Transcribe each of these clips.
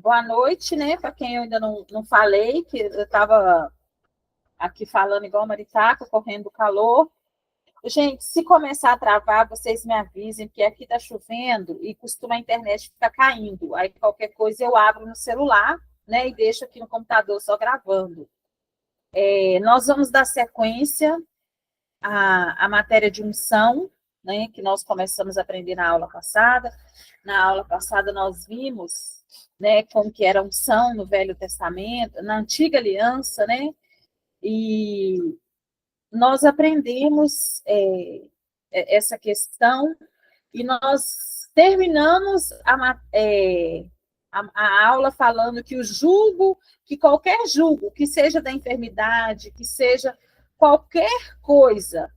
Boa noite, né? Para quem eu ainda não falei, que eu estava aqui falando igual maritaca, correndo do calor. Gente, se começar a travar, vocês me avisem, porque aqui está chovendo e costuma a internet ficar caindo. Aí qualquer coisa eu abro no celular, né? E deixo aqui no computador só gravando. Nós vamos dar sequência à matéria de unção, né? Que nós começamos a aprender na aula passada. Na aula passada nós vimos, né, como que era a unção no Velho Testamento, na Antiga Aliança, né? E nós aprendemos essa questão e nós terminamos a aula falando que o jugo, que qualquer jugo, que seja da enfermidade, que seja qualquer coisa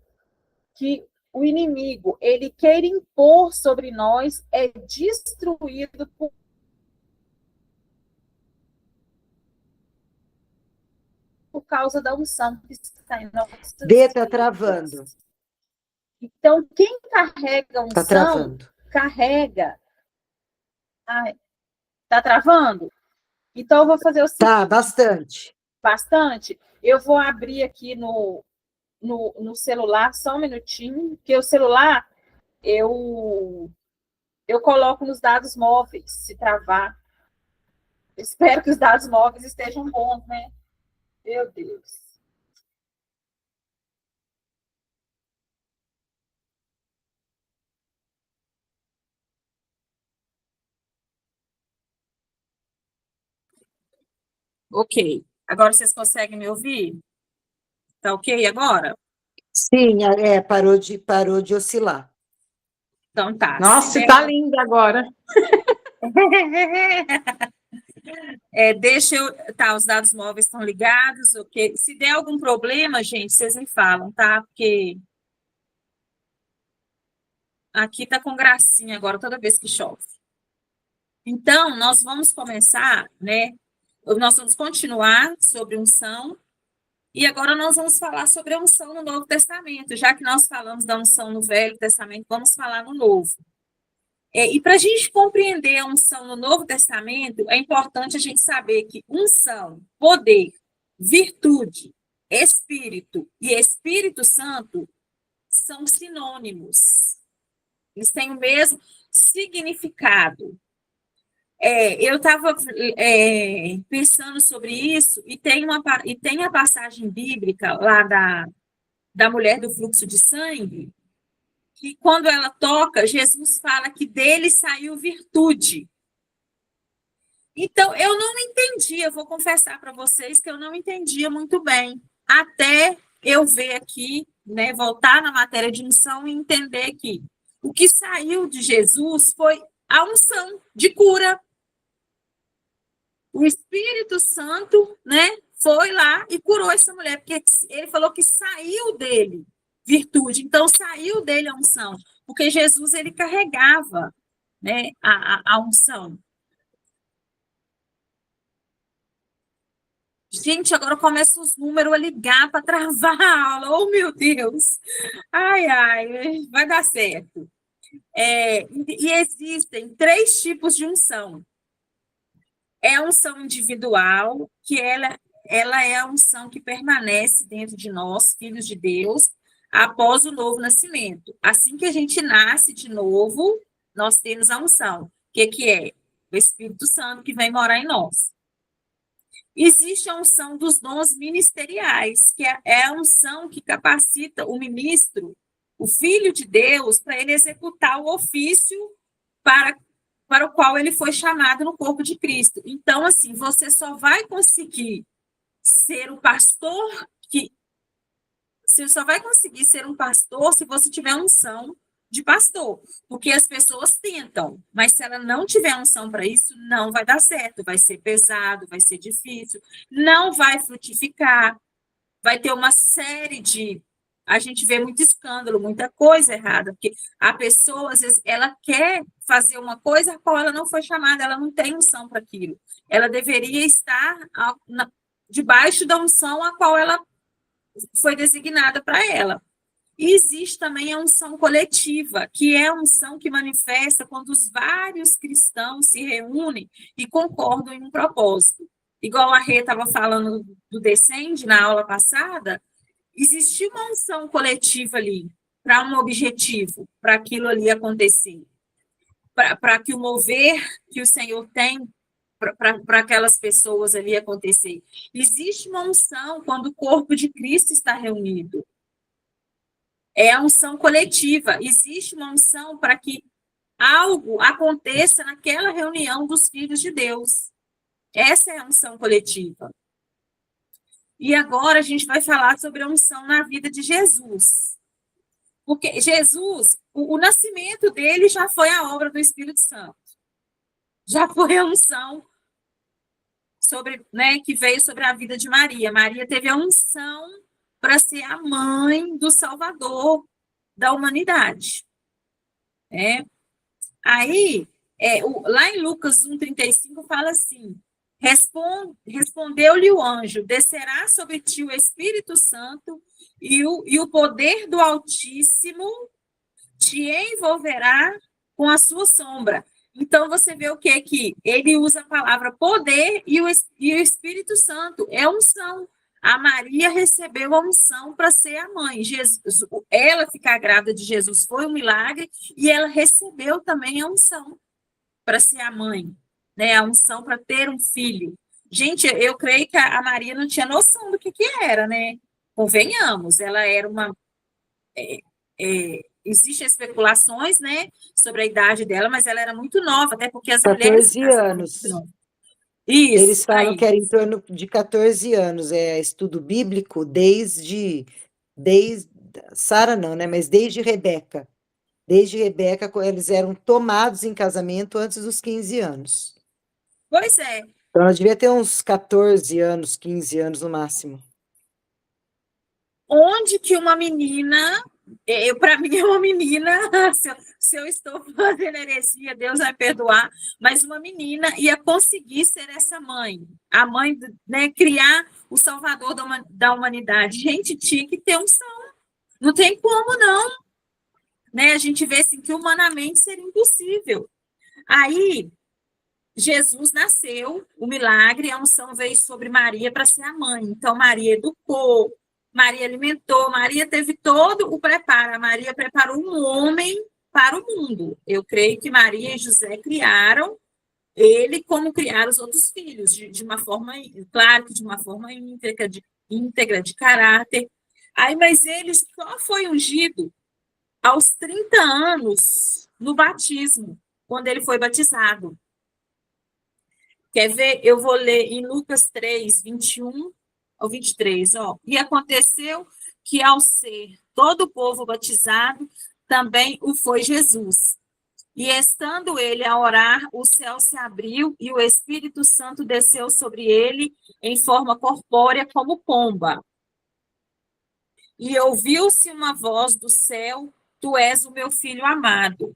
que o inimigo ele queira impor sobre nós, é destruído por causa da unção que está em D nossas tá travando. vidas. Então, quem carrega a Tá unção, travando. carrega. Tá travando? Então, eu vou fazer o seguinte: Tá, bastante. bastante. Eu vou abrir aqui no celular, só um minutinho, porque o celular eu coloco nos dados móveis, se travar. Espero que os dados móveis estejam bons, né? Meu Deus. Ok. Agora vocês conseguem me ouvir? Tá ok agora? Sim, parou de oscilar. Então tá. Nossa, tá linda agora. Deixa eu. Tá, os dados móveis estão ligados, ok. Se der algum problema, gente, vocês me falam, tá? Porque aqui tá com gracinha agora, toda vez que chove. Então, nós vamos começar, né? Nós vamos continuar sobre unção. E agora nós vamos falar sobre a unção no Novo Testamento. Já que nós falamos da unção no Velho Testamento, vamos falar no Novo. E para a gente compreender a unção no Novo Testamento, é importante a gente saber que unção, poder, virtude, Espírito e Espírito Santo são sinônimos. Eles têm o mesmo significado. Eu estava pensando sobre isso e tem a passagem bíblica lá da mulher do fluxo de sangue, que quando ela toca, Jesus fala que dele saiu virtude. Então, eu não entendia, vou confessar para vocês que eu não entendia muito bem, até eu ver aqui, né, voltar na matéria de unção e entender que o que saiu de Jesus foi a unção de cura. O Espírito Santo, né, foi lá e curou essa mulher, porque ele falou que saiu dele virtude, então saiu dele a unção, porque Jesus ele carregava, né, a unção. Gente, agora começam os números a ligar para travar a aula. Oh, meu Deus! Ai, ai, vai dar certo. E existem 3 tipos de unção. É a unção individual, que ela é a unção que permanece dentro de nós, filhos de Deus, após o novo nascimento. Assim que a gente nasce de novo, nós temos a unção. O que é? O Espírito Santo que vem morar em nós. Existe a unção dos dons ministeriais, que é a unção que capacita o ministro, o filho de Deus, para ele executar o ofício para o qual ele foi chamado no corpo de Cristo. Então, assim, você só vai conseguir ser o pastor você só vai conseguir ser um pastor se você tiver unção de pastor, porque as pessoas tentam, mas se ela não tiver unção para isso, não vai dar certo, vai ser pesado, vai ser difícil, não vai frutificar, vai ter uma série de... A gente vê muito escândalo, muita coisa errada, porque a pessoa, às vezes, ela quer fazer uma coisa a qual ela não foi chamada, ela não tem unção para aquilo. Ela deveria estar debaixo da unção a qual ela foi designada para ela. E existe também a unção coletiva, que é a unção que manifesta quando os vários cristãos se reúnem e concordam em um propósito. Igual a Rê estava falando do Descende na aula passada, existe uma unção coletiva ali, para um objetivo, para aquilo ali acontecer, para que o mover que o Senhor tem para aquelas pessoas ali acontecer. Existe uma unção quando o corpo de Cristo está reunido. É a unção coletiva. Existe uma unção para que algo aconteça naquela reunião dos filhos de Deus. Essa é a unção coletiva. E agora a gente vai falar sobre a unção na vida de Jesus. Porque Jesus, o nascimento dele já foi a obra do Espírito Santo. Já foi a unção sobre, né, que veio sobre a vida de Maria. Maria teve a unção para ser a mãe do Salvador da humanidade. Aí, lá em Lucas 1,35 fala assim, respondeu-lhe o anjo, descerá sobre ti o Espírito Santo e o poder do Altíssimo te envolverá com a sua sombra. Então, você vê o que aqui? Ele usa a palavra poder e o Espírito Santo. É unção. A Maria recebeu a unção para ser a mãe. Ela ficar grávida de Jesus foi um milagre e ela recebeu também a unção para ser a mãe, né? A unção para ter um filho. Gente, eu creio que a Maria não tinha noção do que era, né? Convenhamos, ela era uma... Existem especulações, né, sobre a idade dela, mas ela era muito nova, até porque as mulheres... 14 anos. Isso, eles falam aí. que era em torno de 14 anos, é estudo bíblico desde Sara não, né? Mas desde Rebeca. Desde Rebeca, eles eram tomados em casamento antes dos 15 anos. Pois é. Então, ela devia ter uns 14 anos, 15 anos no máximo. Onde que uma menina, para mim é uma menina, se eu estou fazendo heresia, Deus vai perdoar, mas uma menina ia conseguir ser essa mãe, a mãe, né, criar o Salvador da humanidade. Gente, tinha que ter unção. Não tem como, não. Né? A gente vê assim, que humanamente seria impossível. Aí, Jesus nasceu, o milagre, a unção veio sobre Maria para ser a mãe. Então, Maria educou, Maria alimentou, Maria teve todo o preparo. A Maria preparou um homem para o mundo. Eu creio que Maria e José criaram ele como criaram os outros filhos, de uma forma, claro que de uma forma íntegra de caráter. Aí, mas ele só foi ungido aos 30 anos no batismo, quando ele foi batizado. Quer ver? Eu vou ler em Lucas 3, 21 ao 23. Ó. E aconteceu que, ao ser todo o povo batizado, também o foi Jesus. E estando ele a orar, o céu se abriu e o Espírito Santo desceu sobre ele em forma corpórea como pomba. E ouviu-se uma voz do céu: Tu és o meu filho amado,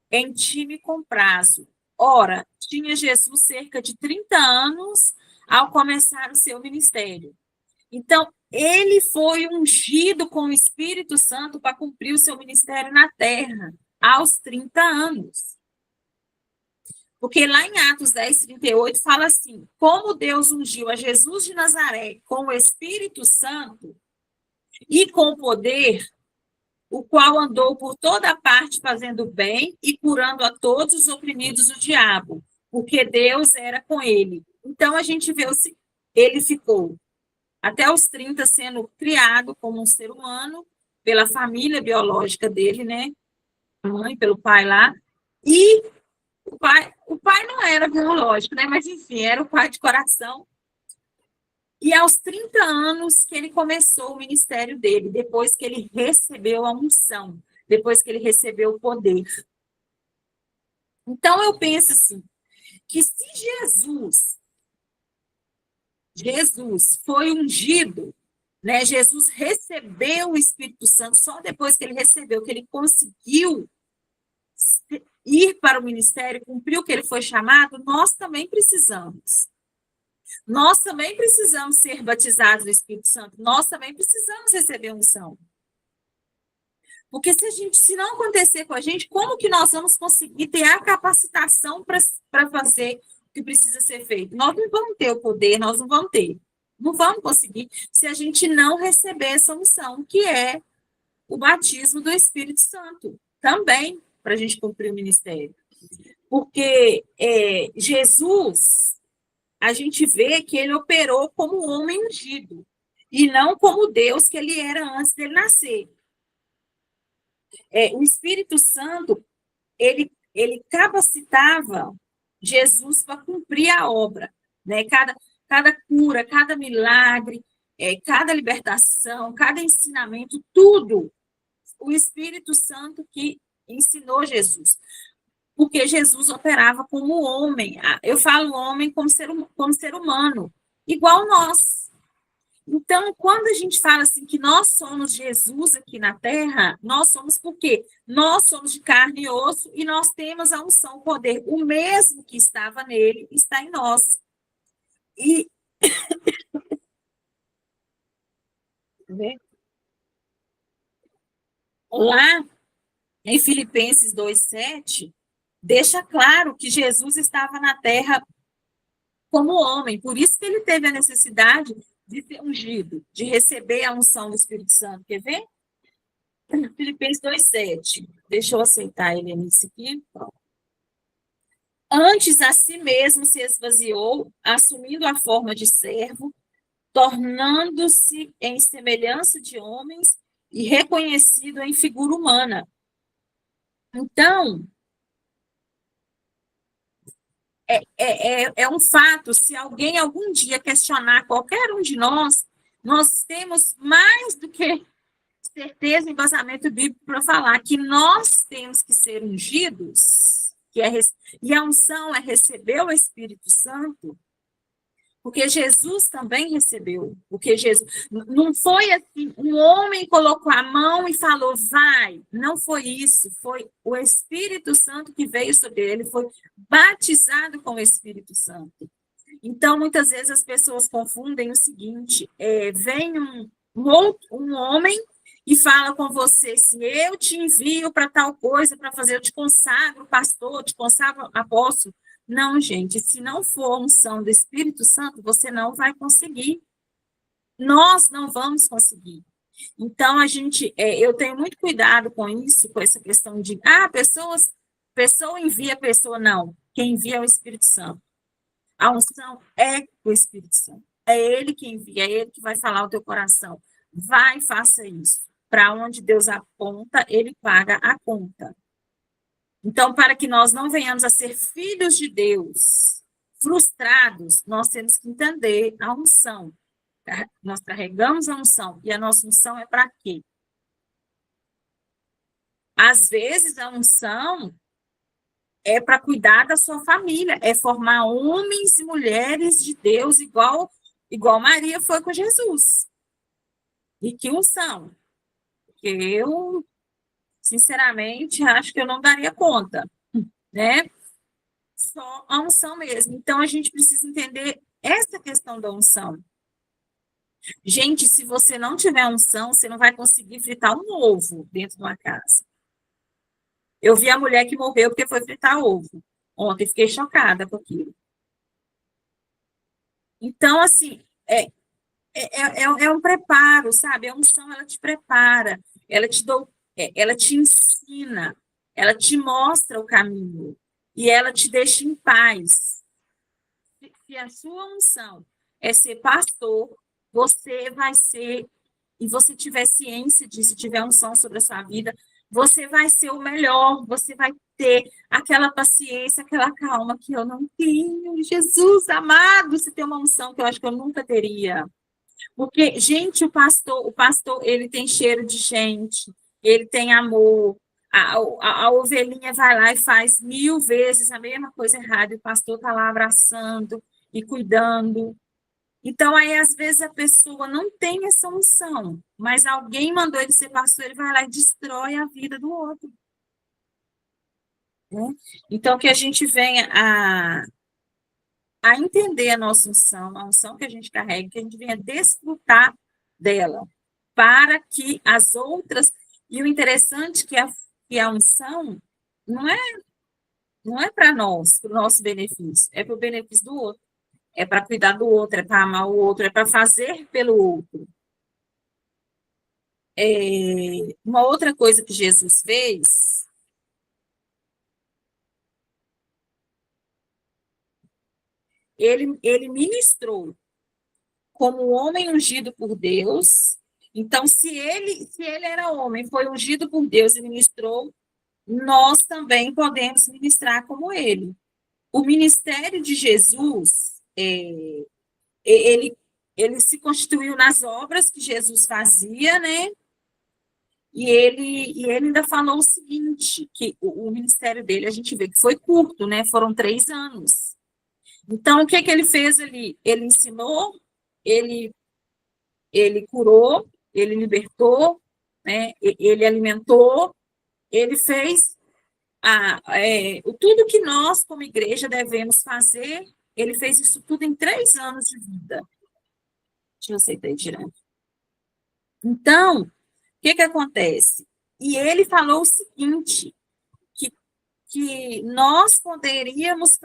em ti me comprazo. Ora, tinha Jesus cerca de 30 anos ao começar o seu ministério. Então, ele foi ungido com o Espírito Santo para cumprir o seu ministério na terra, aos 30 anos. Porque lá em Atos 10, 38, fala assim, como Deus ungiu a Jesus de Nazaré com o Espírito Santo e com poder, o qual andou por toda parte fazendo bem e curando a todos os oprimidos do diabo, porque Deus era com ele. Então, a gente vê, ele ficou até os 30 sendo criado como um ser humano, pela família biológica dele, né? Mãe, pelo pai lá. E o pai não era biológico, né? Mas, enfim, era o pai de coração. E aos 30 anos que ele começou o ministério dele, depois que ele recebeu a unção, depois que ele recebeu o poder. Então, eu penso assim, que se Jesus foi ungido, né? Jesus recebeu o Espírito Santo só depois que ele recebeu, que ele conseguiu ir para o ministério, cumprir o que ele foi chamado, nós também precisamos. Nós também precisamos ser batizados no Espírito Santo. Nós também precisamos receber unção. Porque se não acontecer com a gente, como que nós vamos conseguir ter a capacitação para fazer o que precisa ser feito? Nós não vamos ter o poder, nós não vamos ter. Não vamos conseguir se a gente não receber essa unção, que é o batismo do Espírito Santo, também, para a gente cumprir o ministério. Porque Jesus, a gente vê que ele operou como homem ungido, e não como Deus que ele era antes dele nascer. O Espírito Santo, ele capacitava Jesus para cumprir a obra, né? Cada cura, cada milagre, cada libertação, cada ensinamento, tudo o Espírito Santo que ensinou Jesus. Porque Jesus operava como homem. Eu falo homem como ser humano, igual nós. Então, quando a gente fala assim que nós somos Jesus aqui na Terra, nós somos porque nós somos de carne e osso e nós temos a unção, o poder. O mesmo que estava nele está em nós. E lá em Filipenses 2:7, deixa claro que Jesus estava na Terra como homem, por isso que ele teve a necessidade de ser ungido, de receber a unção do Espírito Santo. Quer ver? Filipenses 2:7. Deixa eu aceitar ele nisso aqui. Antes a si mesmo se esvaziou, assumindo a forma de servo, tornando-se em semelhança de homens e reconhecido em figura humana. Então, é um fato, se alguém algum dia questionar qualquer um de nós, nós temos mais do que certeza e embasamento bíblico para falar que nós temos que ser ungidos, e a unção é receber o Espírito Santo, porque Jesus também recebeu, porque Jesus, não foi assim, um homem colocou a mão e falou, vai, não foi isso, foi o Espírito Santo que veio sobre ele, foi batizado com o Espírito Santo. Então, muitas vezes as pessoas confundem o seguinte, vem um homem e fala com você, se eu te envio para tal coisa, para fazer, eu te consagro pastor, te consagro apóstolo. Não, gente, se não for a unção do Espírito Santo, você não vai conseguir. Nós não vamos conseguir. Então, eu tenho muito cuidado com isso, com essa questão de, pessoa envia pessoa, não. Quem envia é o Espírito Santo. A unção é o Espírito Santo. É ele que envia, é ele que vai falar ao teu coração. Vai, faça isso. Para onde Deus aponta, ele paga a conta. Então, para que nós não venhamos a ser filhos de Deus frustrados, nós temos que entender a unção. Nós carregamos a unção. E a nossa unção é para quê? Às vezes, a unção é para cuidar da sua família, é formar homens e mulheres de Deus, igual Maria foi com Jesus. E que unção? Porque eu, sinceramente, acho que eu não daria conta, né? Só a unção mesmo. Então, a gente precisa entender essa questão da unção. Gente, se você não tiver unção, você não vai conseguir fritar um ovo dentro de uma casa. Eu vi a mulher que morreu porque foi fritar ovo. Ontem fiquei chocada com aquilo. Então, assim, é um preparo, sabe? A unção, ela te prepara, ela te ensina, ela te mostra o caminho e ela te deixa em paz. Se a sua unção é ser pastor, você vai ser, e você tiver ciência disso, tiver unção sobre a sua vida, você vai ser o melhor, você vai ter aquela paciência, aquela calma que eu não tenho. Jesus amado, se tem uma unção que eu acho que eu nunca teria. Porque, gente, o pastor, ele tem cheiro de gente, ele tem amor. A ovelhinha vai lá e faz 1000 vezes a mesma coisa errada, e o pastor está lá abraçando e cuidando. Então, aí, às vezes, a pessoa não tem essa unção, mas alguém mandou ele ser pastor, ele vai lá e destrói a vida do outro. Né? Então, que a gente venha a entender a nossa unção, a unção que a gente carrega, que a gente venha desfrutar dela, para que as outras E o interessante é que a unção não é, não é para nós, para o nosso benefício, é para o benefício do outro. É para cuidar do outro, é para amar o outro, é para fazer pelo outro. Uma outra coisa que Jesus fez, ele ministrou como um homem ungido por Deus. Então, se ele era homem, foi ungido por Deus e ministrou, nós também podemos ministrar como ele. O ministério de Jesus, ele, ele se constituiu nas obras que Jesus fazia, né? E ele ainda falou o seguinte, que o ministério dele, a gente vê que foi curto, né? Foram 3 anos. Então, o que que ele fez ali? Ele ensinou, ele, ele curou, ele libertou, né? Ele alimentou, ele fez tudo que nós, como igreja, devemos fazer. Ele fez isso tudo em 3 anos de vida. Deixa eu aceitar direto. Então, o que que acontece? E ele falou o seguinte, que nós poderíamos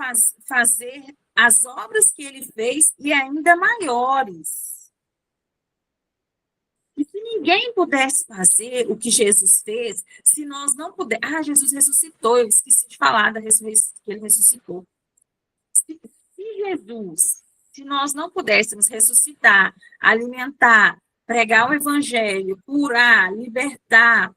fazer as obras que ele fez e ainda maiores. E se ninguém pudesse fazer o que Jesus fez, se nós não pudermos. Ah, Jesus ressuscitou, eu esqueci de falar da ressurreição, que ele ressuscitou. Se nós não pudéssemos ressuscitar, alimentar, pregar o evangelho, curar, libertar,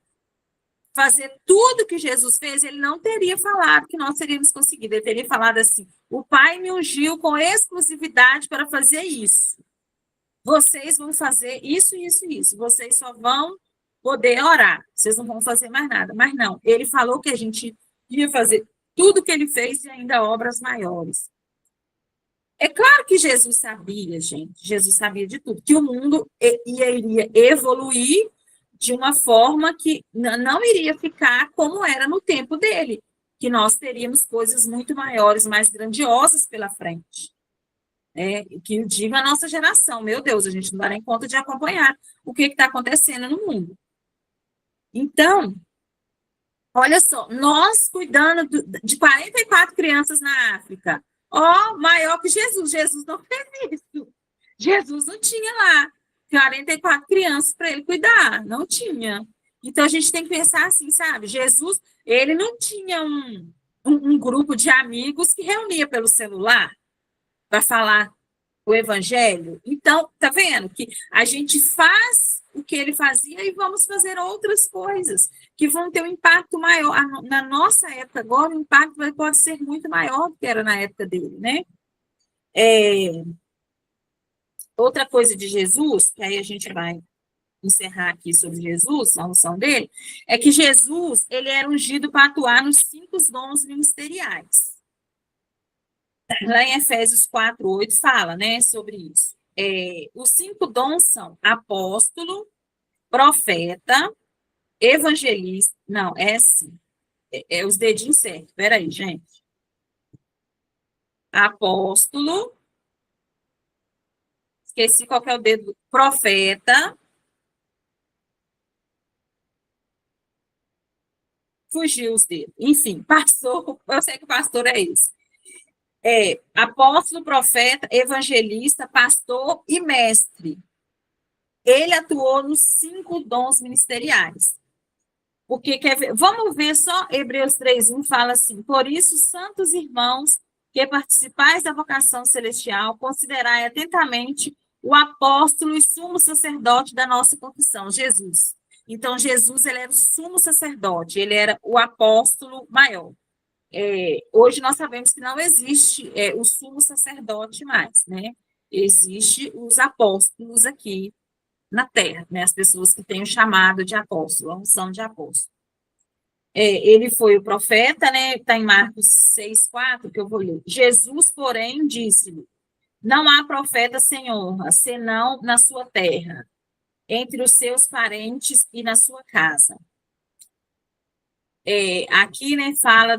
fazer tudo que Jesus fez, ele não teria falado que nós teríamos conseguido. Ele teria falado assim: o Pai me ungiu com exclusividade para fazer isso. Vocês vão fazer isso, isso, isso. Vocês só vão poder orar. Vocês não vão fazer mais nada. Mas não, ele falou que a gente ia fazer tudo que ele fez e ainda obras maiores. É claro que Jesus sabia, gente. Jesus sabia de tudo. Que o mundo iria evoluir de uma forma que não iria ficar como era no tempo dele, que nós teríamos coisas muito maiores, mais grandiosas pela frente. Que eu digo a nossa geração, meu Deus, a gente não dá nem conta de acompanhar o que está acontecendo no mundo. Então, olha só, nós cuidando de 44 crianças na África, maior que Jesus. Jesus não fez isso. Jesus não tinha lá 44 crianças para ele cuidar, não tinha. Então a gente tem que pensar assim, sabe? Jesus, ele não tinha um grupo de amigos que reunia pelo celular para falar o evangelho. Então, tá vendo que a gente faz o que ele fazia e vamos fazer outras coisas que vão ter um impacto maior. Na nossa época agora, o impacto pode ser muito maior do que era na época dele, né? Outra coisa de Jesus, que aí a gente vai encerrar aqui sobre Jesus, a unção dele, é que Jesus, ele era ungido para atuar nos 5 dons ministeriais. Lá em Efésios 4:8 fala, né, sobre isso. Os 5 dons são apóstolo, profeta, evangelista. Não, é assim. Os dedinhos certos. Peraí, gente. Apóstolo. Esqueci qual que é o dedo. Profeta. Fugiu os dedos. Enfim, pastor. Eu sei que o pastor é esse. Apóstolo, profeta, evangelista, pastor e mestre. Ele atuou nos 5 dons ministeriais. Porque vamos ver só Hebreus 3:1 fala assim: por isso, santos irmãos, que participais da vocação celestial, considerai atentamente o apóstolo e sumo sacerdote da nossa confissão, Jesus. Então, Jesus, ele era o sumo sacerdote, ele era o apóstolo maior. Hoje nós sabemos que não existe o sumo sacerdote mais, né? Existe os apóstolos aqui na Terra, né? As pessoas que têm o chamado de apóstolo, a unção de apóstolo. Ele foi o profeta, né? Está em Marcos 6:4, que eu vou ler. Jesus, porém, disse-lhe: não há profeta sem honra, senão na sua terra, entre os seus parentes e na sua casa. Aqui, né, fala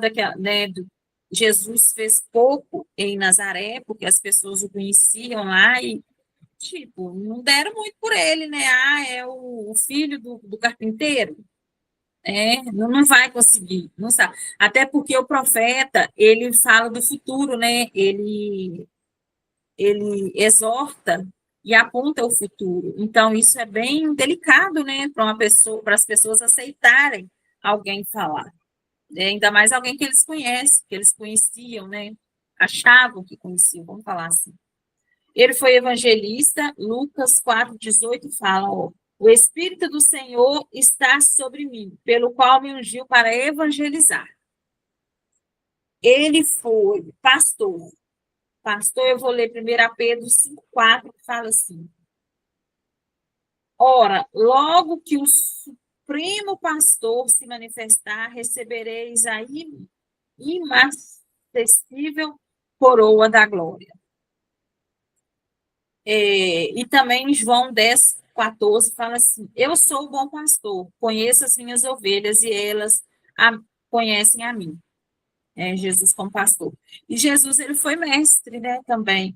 Jesus fez pouco em Nazaré, porque as pessoas o conheciam lá e, tipo, não deram muito por ele, né? É o filho do carpinteiro. Não vai conseguir, não sabe. Até porque o profeta, ele fala do futuro, né? Ele exorta e aponta o futuro. Então, isso é bem delicado, né, para uma pessoa, para as pessoas aceitarem alguém falar. Ainda mais alguém que eles conhecem, que eles conheciam, né? Achavam que conheciam, vamos falar assim. Ele foi evangelista, Lucas 4,18 fala, ó, o Espírito do Senhor está sobre mim, pelo qual me ungiu para evangelizar. Ele foi pastor. Pastor, eu vou ler 1 Pedro 5,4, que fala assim, ora, logo que o Supremo Pastor se manifestar, recebereis a inacessível coroa da glória. E também em João 10,14 fala assim, eu sou o bom pastor, conheço as minhas ovelhas e elas conhecem a mim. Jesus como pastor. E Jesus, ele foi mestre, né, também.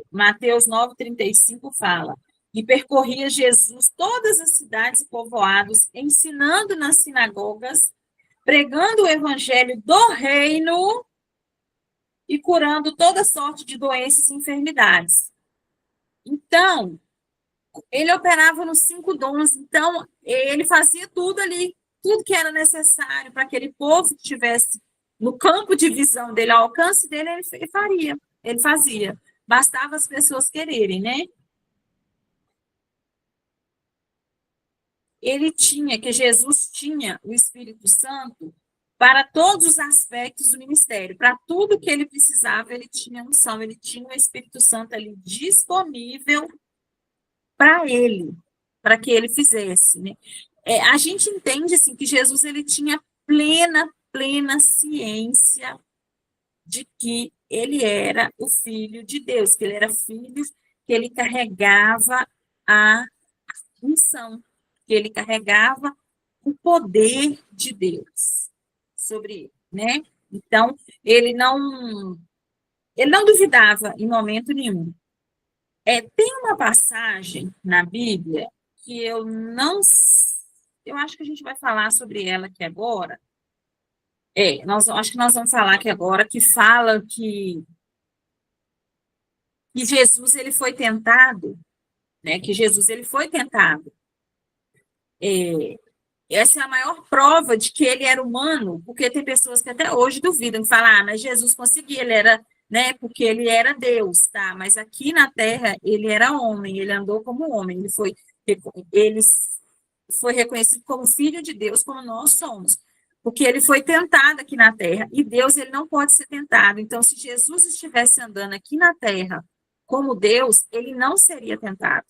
Mateus 9,35 fala, e percorria Jesus todas as cidades e povoados, ensinando nas sinagogas, pregando o evangelho do reino e curando toda sorte de doenças e enfermidades. Então, ele operava nos 5 dons, então ele fazia tudo ali, tudo que era necessário para aquele povo que estivesse no campo de visão dele, ao alcance dele, ele fazia. Bastava as pessoas quererem, né? Jesus tinha o Espírito Santo para todos os aspectos do ministério, para tudo que ele precisava, ele tinha unção, ele tinha o Espírito Santo ali disponível para ele, para que ele fizesse, né? A gente entende assim que Jesus ele tinha plena ciência de que ele era o Filho de Deus, que ele era filho, que ele carregava a unção, que ele carregava o poder de Deus sobre ele, né? Então, ele não duvidava em momento nenhum. Tem uma passagem na Bíblia que eu não. Eu acho que a gente vai falar sobre ela aqui agora. Acho que nós vamos falar aqui agora, que fala que Jesus ele foi tentado, né? Que Jesus ele foi tentado. Essa é a maior prova de que ele era humano, porque tem pessoas que até hoje duvidam, que falam, mas Jesus conseguia, ele era, né, porque ele era Deus, tá? Mas aqui na Terra ele era homem, ele andou como homem, ele foi reconhecido como filho de Deus, como nós somos, porque ele foi tentado aqui na Terra, e Deus ele não pode ser tentado. Então, se Jesus estivesse andando aqui na Terra como Deus, ele não seria tentado.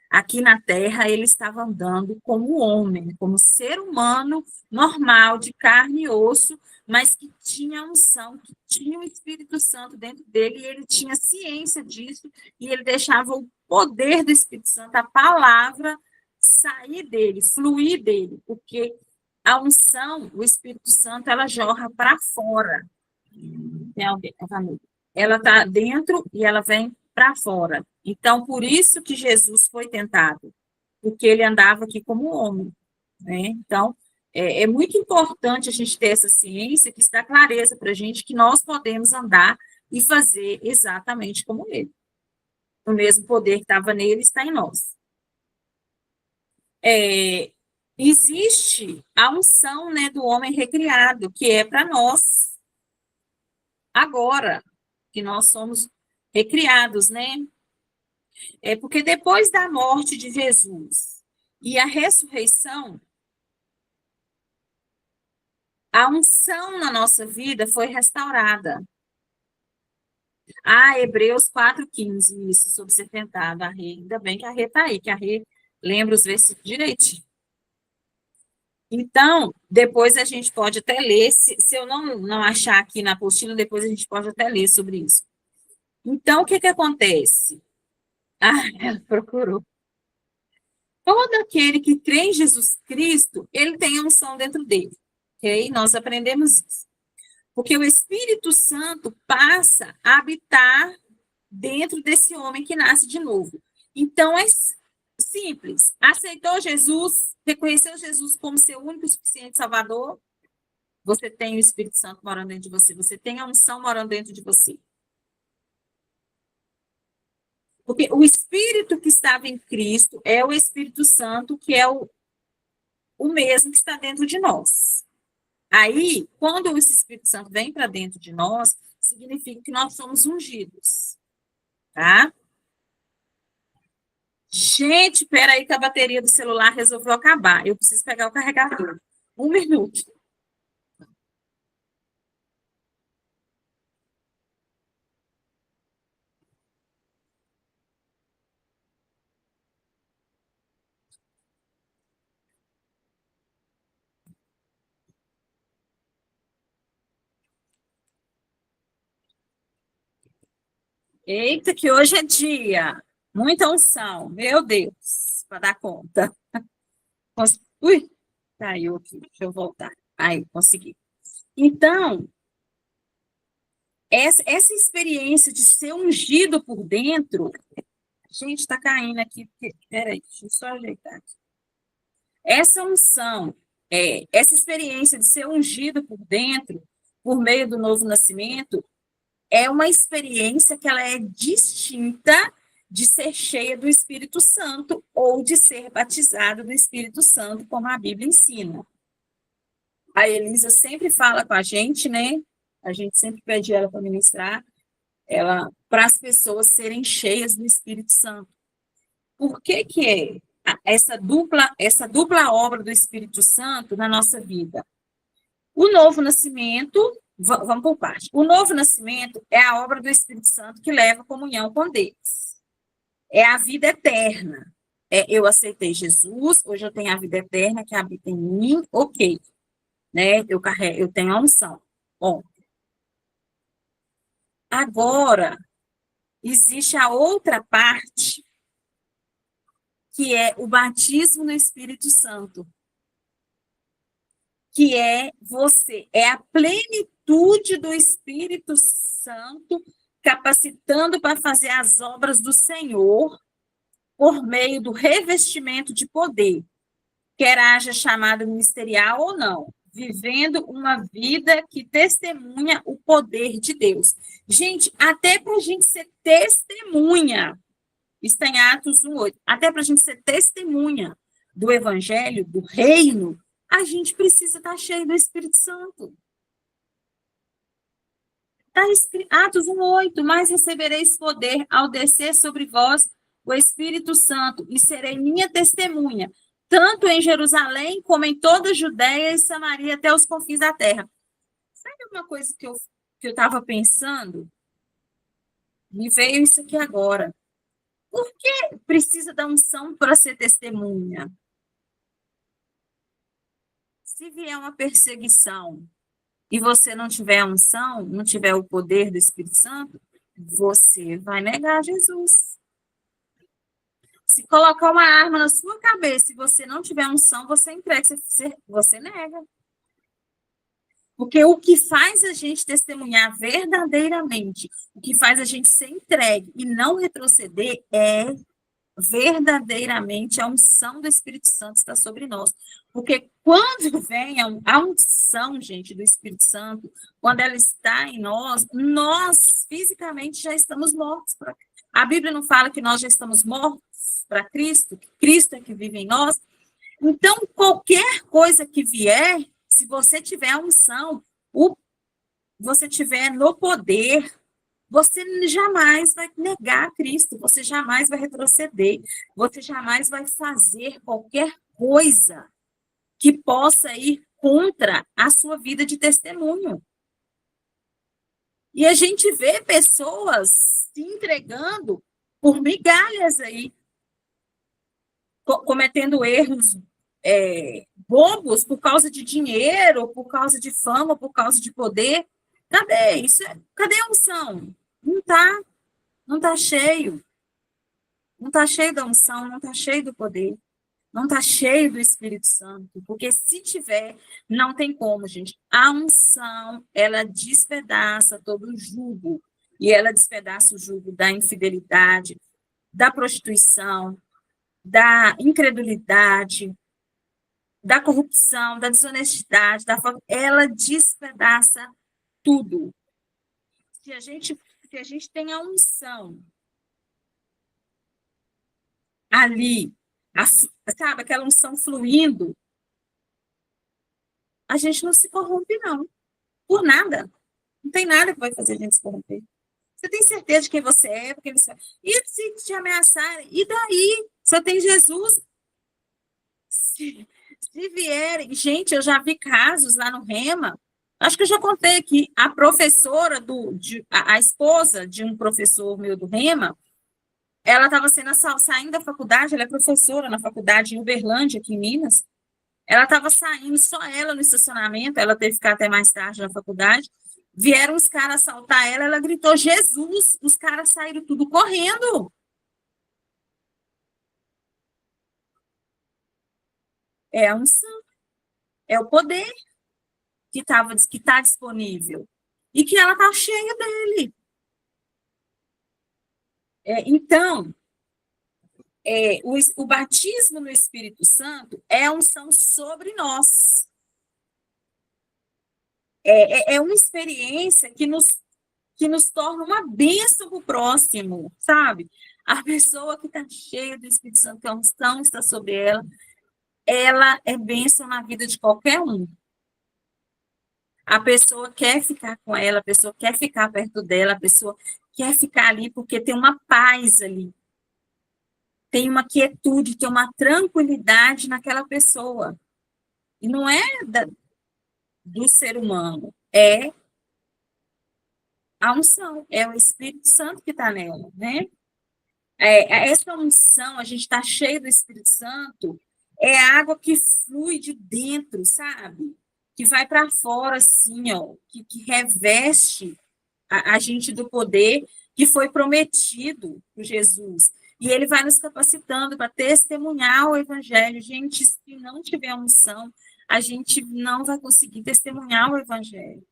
Aqui na Terra, ele estava andando como homem, como ser humano normal, de carne e osso, mas que tinha unção, que tinha o Espírito Santo dentro dele, e ele tinha ciência disso, e ele deixava o poder do Espírito Santo, a palavra, sair dele, fluir dele, porque a unção, o Espírito Santo, ela jorra para fora. Ela está dentro e ela vem para fora. Então, por isso que Jesus foi tentado, porque ele andava aqui como homem, né? Então, é muito importante a gente ter essa ciência, que isso dá clareza para a gente que nós podemos andar e fazer exatamente como ele. O mesmo poder que estava nele está em nós. Existe a unção, né, do homem recriado, que é para nós agora, que nós somos recriados, né? Porque depois da morte de Jesus e a ressurreição, a unção na nossa vida foi restaurada. Hebreus 4,15, isso, sobre ser tentado. Ainda bem que a Rê está aí, que a Rê lembra os versículos direitinho. Então, depois a gente pode até ler, se eu não achar aqui na apostila, depois a gente pode até ler sobre isso. Então, o que acontece? Ela procurou. Todo aquele que crê em Jesus Cristo, ele tem a unção dentro dele, ok? Nós aprendemos isso. Porque o Espírito Santo passa a habitar dentro desse homem que nasce de novo. Então, Simples. Aceitou Jesus, reconheceu Jesus como seu único e suficiente Salvador. Você tem o Espírito Santo morando dentro de você. Você tem a unção morando dentro de você. Porque o Espírito que estava em Cristo é o Espírito Santo, que é o mesmo que está dentro de nós. Aí, quando esse Espírito Santo vem para dentro de nós, significa que nós somos ungidos. Tá? Gente, peraí que a bateria do celular resolveu acabar. Eu preciso pegar o carregador. 1 minuto. Eita, que hoje é dia. Muita unção. Meu Deus, para dar conta. Ui, caiu aqui. Deixa eu voltar. Aí, consegui. Então, essa experiência de ser ungido por dentro. Gente, está caindo aqui. Peraí, deixa eu só ajeitar aqui. Essa unção, essa experiência de ser ungido por dentro, por meio do novo nascimento, é uma experiência que ela é distinta de ser cheia do Espírito Santo ou de ser batizado do Espírito Santo, como a Bíblia ensina. A Elisa sempre fala com a gente, né? A gente sempre pede ela para ministrar, ela para as pessoas serem cheias do Espírito Santo. Por que que é essa dupla obra do Espírito Santo na nossa vida? O novo nascimento, vamos por parte. O novo nascimento é a obra do Espírito Santo que leva a comunhão com Deus. É a vida eterna. Eu aceitei Jesus, hoje eu tenho a vida eterna que habita em mim, ok. Né? Eu tenho a unção. Bom. Agora, existe a outra parte, que é o batismo no Espírito Santo. Que é a plenitude do Espírito Santo, capacitando para fazer as obras do Senhor, por meio do revestimento de poder, quer haja chamado ministerial ou não, vivendo uma vida que testemunha o poder de Deus. Gente, até para a gente ser testemunha, está em Atos 1:8, até para a gente ser testemunha do Evangelho, do Reino, a gente precisa estar cheio do Espírito Santo. Está escrito, Atos 1:8, mas recebereis poder ao descer sobre vós o Espírito Santo, e serei minha testemunha, tanto em Jerusalém, como em toda a Judéia e Samaria, até os confins da terra. Sabe uma coisa que eu estava pensando? Me veio isso aqui agora. Por que precisa da unção para ser testemunha? Se vier uma perseguição e você não tiver a unção, não tiver o poder do Espírito Santo, você vai negar Jesus. Se colocar uma arma na sua cabeça e você não tiver unção, você entrega, você nega. Porque o que faz a gente testemunhar verdadeiramente, o que faz a gente ser entregue e não retroceder é verdadeiramente a unção do Espírito Santo está sobre nós. Porque quando vem a unção, gente, do Espírito Santo, quando ela está em nós, nós fisicamente já estamos mortos. A Bíblia não fala que nós já estamos mortos para Cristo, que Cristo é que vive em nós. Então, qualquer coisa que vier, se você tiver a unção, você tiver no poder, você jamais vai negar Cristo, você jamais vai retroceder, você jamais vai fazer qualquer coisa que possa ir contra a sua vida de testemunho. E a gente vê pessoas se entregando por migalhas aí, cometendo erros bobos por causa de dinheiro, por causa de fama, por causa de poder. Cadê isso? Cadê a unção? Não está cheio. Não está cheio da unção, não está cheio do poder. Não está cheio do Espírito Santo. Porque se tiver, não tem como, gente. A unção, ela despedaça todo o jugo. E ela despedaça o jugo da infidelidade, da prostituição, da incredulidade, da corrupção, da desonestidade, ela despedaça tudo. Se a gente tem a unção ali, sabe, aquela unção fluindo, a gente não se corrompe, não. Por nada. Não tem nada que vai fazer a gente se corromper. Você tem certeza de quem você é, porque você... E se te ameaçarem? E daí? Você tem Jesus? Se vierem... Gente, eu já vi casos lá no Rema, acho que eu já contei aqui, a professora, a esposa de um professor meu do Rema, ela estava saindo da faculdade, ela é professora na faculdade em Uberlândia, aqui em Minas, ela estava saindo, só ela no estacionamento, ela teve que ficar até mais tarde na faculdade, vieram os caras assaltar ela, ela gritou, Jesus, os caras saíram tudo correndo. É a unção, é o poder que está disponível e que ela está cheia dele. Então, o batismo no Espírito Santo é a unção sobre nós. É uma experiência que nos torna uma bênção para o próximo, sabe? A pessoa que está cheia do Espírito Santo, que a unção está sobre ela é bênção na vida de qualquer um. A pessoa quer ficar com ela, a pessoa quer ficar perto dela, a pessoa quer ficar ali porque tem uma paz ali. Tem uma quietude, tem uma tranquilidade naquela pessoa. E não é do ser humano, é a unção, é o Espírito Santo que está nela, né? Essa unção, a gente está cheio do Espírito Santo, é água que flui de dentro, sabe? Que vai para fora, assim, ó, que reveste a gente do poder que foi prometido por Jesus. E ele vai nos capacitando para testemunhar o evangelho. Gente, se não tiver unção, a gente não vai conseguir testemunhar o evangelho.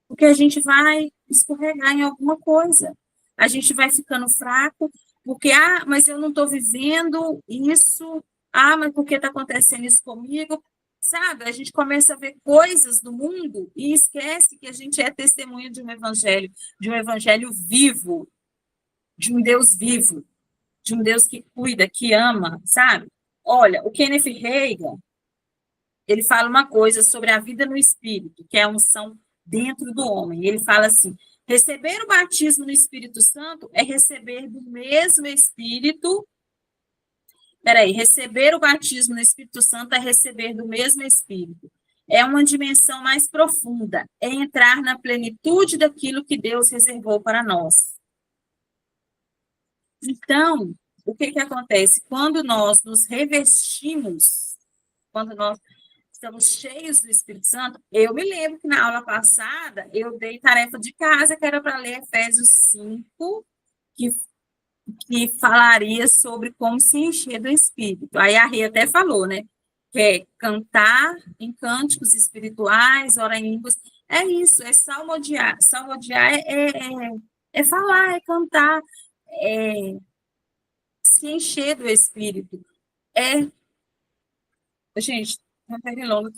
Porque a gente vai escorregar em alguma coisa. A gente vai ficando fraco, porque, mas eu não estou vivendo isso, mas por que está acontecendo isso comigo? Sabe, a gente começa a ver coisas do mundo e esquece que a gente é testemunha de um evangelho vivo, de um Deus vivo, de um Deus que cuida, que ama, sabe? Olha, o Kenneth Reagan, ele fala uma coisa sobre a vida no Espírito, que é a unção dentro do homem. Ele fala assim, receber o batismo no Espírito Santo é receber do mesmo Espírito. Receber o batismo no Espírito Santo é receber do mesmo Espírito. É uma dimensão mais profunda, é entrar na plenitude daquilo que Deus reservou para nós. Então, o que acontece? Quando nós nos revestimos, quando nós estamos cheios do Espírito Santo, eu me lembro que na aula passada eu dei tarefa de casa, que era para ler Efésios 5, que falaria sobre como se encher do Espírito. Aí a Rê até falou, né? Que é cantar em cânticos espirituais, orar em línguas. É isso, é salmodiar. Salmodiar é falar, é cantar, é se encher do Espírito. Gente, uma longa,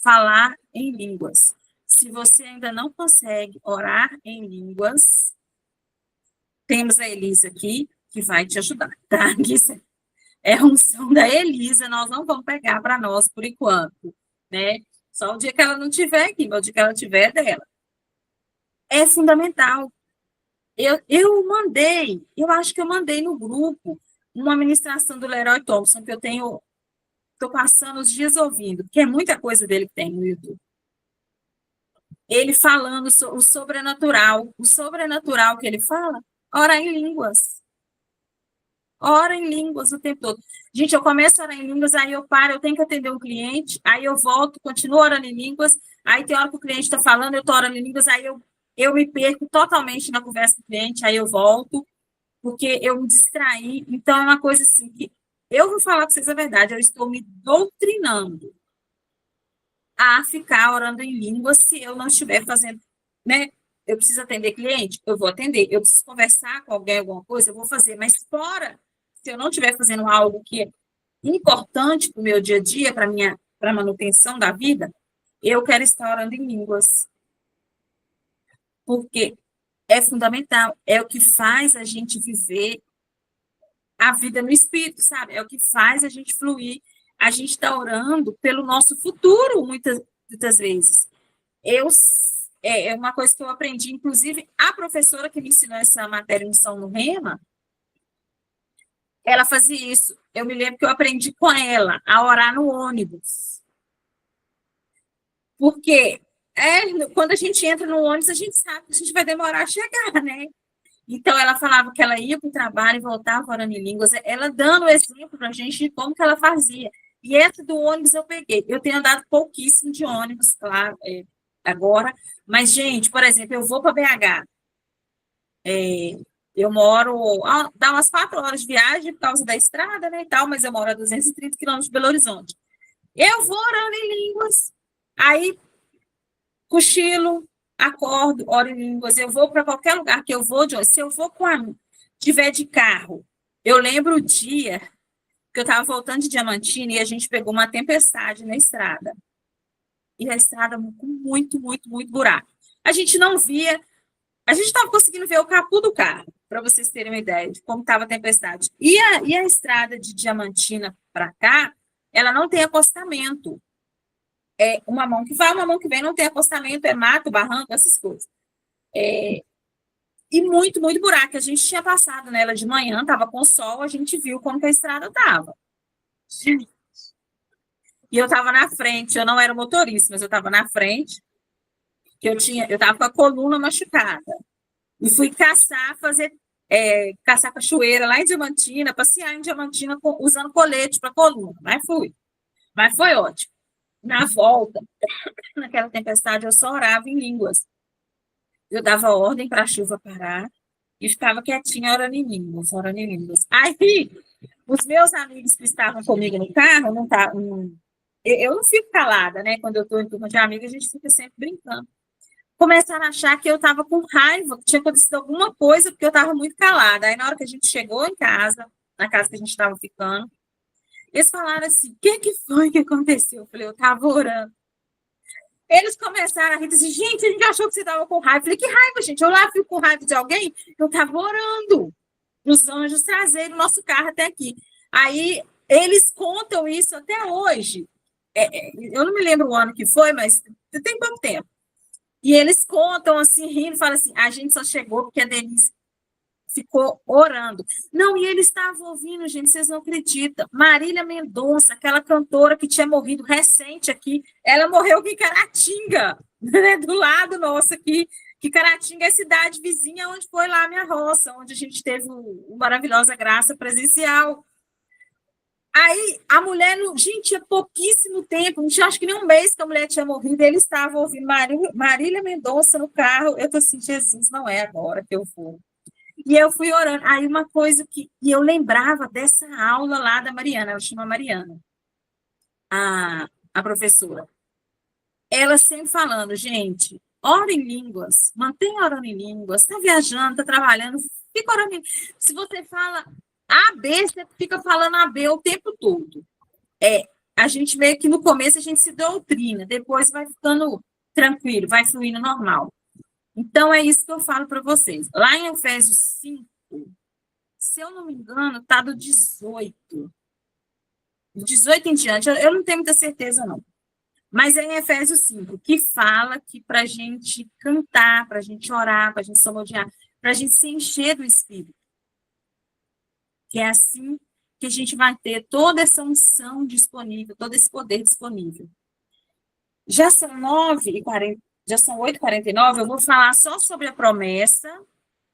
falar em línguas. Se você ainda não consegue orar em línguas, temos a Elisa aqui, que vai te ajudar, tá? Isso é a unção da Elisa, nós não vamos pegar para nós por enquanto, né? Só o dia que ela não estiver aqui, mas o dia que ela tiver é dela. É fundamental. Eu acho que eu mandei no grupo uma ministração do Leroy Thompson, que estou passando os dias ouvindo, porque é muita coisa dele que tem no YouTube. Ele falando o sobrenatural que ele fala, orar em línguas. Ora em línguas o tempo todo. Gente, eu começo a orar em línguas, aí eu paro, eu tenho que atender um cliente, aí eu volto, continuo orando em línguas, aí tem hora que o cliente está falando, eu estou orando em línguas, aí eu me perco totalmente na conversa do cliente, aí eu volto, porque eu me distraí. Então, é uma coisa assim que eu vou falar para vocês a verdade, eu estou me doutrinando a ficar orando em línguas se eu não estiver fazendo, né? Eu preciso atender cliente? Eu vou atender. Eu preciso conversar com alguém, alguma coisa? Eu vou fazer. Mas se eu não estiver fazendo algo que é importante para o meu dia a dia, para a manutenção da vida, eu quero estar orando em línguas. Porque é fundamental, é o que faz a gente viver a vida no espírito, sabe? É o que faz a gente fluir. A gente está orando pelo nosso futuro, muitas vezes. É uma coisa que eu aprendi, inclusive, a professora que me ensinou essa matéria em São no Rema, ela fazia isso. Eu me lembro que eu aprendi com ela a orar no ônibus. Porque quando a gente entra no ônibus, a gente sabe que a gente vai demorar a chegar, né? Então, ela falava que ela ia para o trabalho e voltava orando em línguas, ela dando o exemplo para a gente de como que ela fazia. E essa do ônibus eu peguei. Eu tenho andado pouquíssimo de ônibus, claro, agora. Mas, gente, por exemplo, eu vou para BH. Eu moro, dá umas 4 horas de viagem por causa da estrada, né, e tal, mas eu moro a 230 quilômetros de Belo Horizonte. Eu vou orando em línguas, aí cochilo, acordo, oro em línguas, eu vou para qualquer lugar que eu vou, se eu vou tiver de carro, eu lembro o dia que eu estava voltando de Diamantina e a gente pegou uma tempestade na estrada. E a estrada com muito, muito, muito buraco. A gente não via, a gente estava conseguindo ver o capô do carro, para vocês terem uma ideia de como estava a tempestade. E a estrada de Diamantina para cá, ela não tem acostamento. É uma mão que vai, uma mão que vem, não tem acostamento, é mato, barranco, essas coisas. E muito, muito buraco. A gente tinha passado nela de manhã, estava com sol, a gente viu como que a estrada estava. E eu estava na frente, eu não era motorista, mas eu estava na frente, que eu estava com a coluna machucada. E fui caçar cachoeira lá em Diamantina, passear em Diamantina usando colete para coluna. Mas foi ótimo. Na volta, naquela tempestade, eu só orava em línguas. Eu dava ordem para a chuva parar e ficava quietinha orando em línguas, orando em línguas. Aí, os meus amigos que estavam comigo no carro, eu não fico calada, né? Quando eu estou em turma de amigos, a gente fica sempre brincando. Começaram a achar que eu estava com raiva, que tinha acontecido alguma coisa, porque eu estava muito calada. Aí, na hora que a gente chegou em casa, na casa que a gente estava ficando, eles falaram assim, o que foi que aconteceu? Eu falei, eu estava orando. Eles começaram a rir, assim, gente, a gente achou que você estava com raiva. Eu falei, que raiva, gente? Eu lá fico com raiva de alguém? Eu estava orando os anjos trazerem o nosso carro até aqui. Aí, eles contam isso até hoje. Eu não me lembro o ano que foi, mas tem pouco tempo. E eles contam assim, rindo, falam assim, a gente só chegou porque a Denise ficou orando. Não, e eles estavam ouvindo, gente, vocês não acreditam. Marília Mendonça, aquela cantora que tinha morrido recente aqui, ela morreu aqui em Caratinga, né, do lado nosso aqui, que Caratinga é cidade vizinha onde foi lá a minha roça, onde a gente teve uma maravilhosa graça presencial. Aí a mulher, gente, tinha pouquíssimo tempo, não tinha, acho que nem um mês que a mulher tinha morrido, ele estava ouvindo Marília Mendonça no carro. Eu tô assim, Jesus, não é agora que eu vou. E eu fui orando. Aí uma coisa e eu lembrava dessa aula lá da Mariana, ela chama Mariana, a professora. Ela sempre falando, gente, ora em línguas, mantenha orando em línguas, está viajando, está trabalhando, fica orando em línguas. Se você fala AB, você fica falando AB o tempo todo. A gente meio que no começo a gente se doutrina, depois vai ficando tranquilo, vai fluindo normal. Então, é isso que eu falo para vocês. Lá em Efésios 5, se eu não me engano, está do 18. Do 18 em diante, eu não tenho muita certeza, não. Mas é em Efésios 5, que fala que para a gente cantar, para a gente orar, para a gente salmodiar, para a gente se encher do Espírito. Que é assim que a gente vai ter toda essa unção disponível, todo esse poder disponível. Já são 9h40, já são 8h49, eu vou falar só sobre a promessa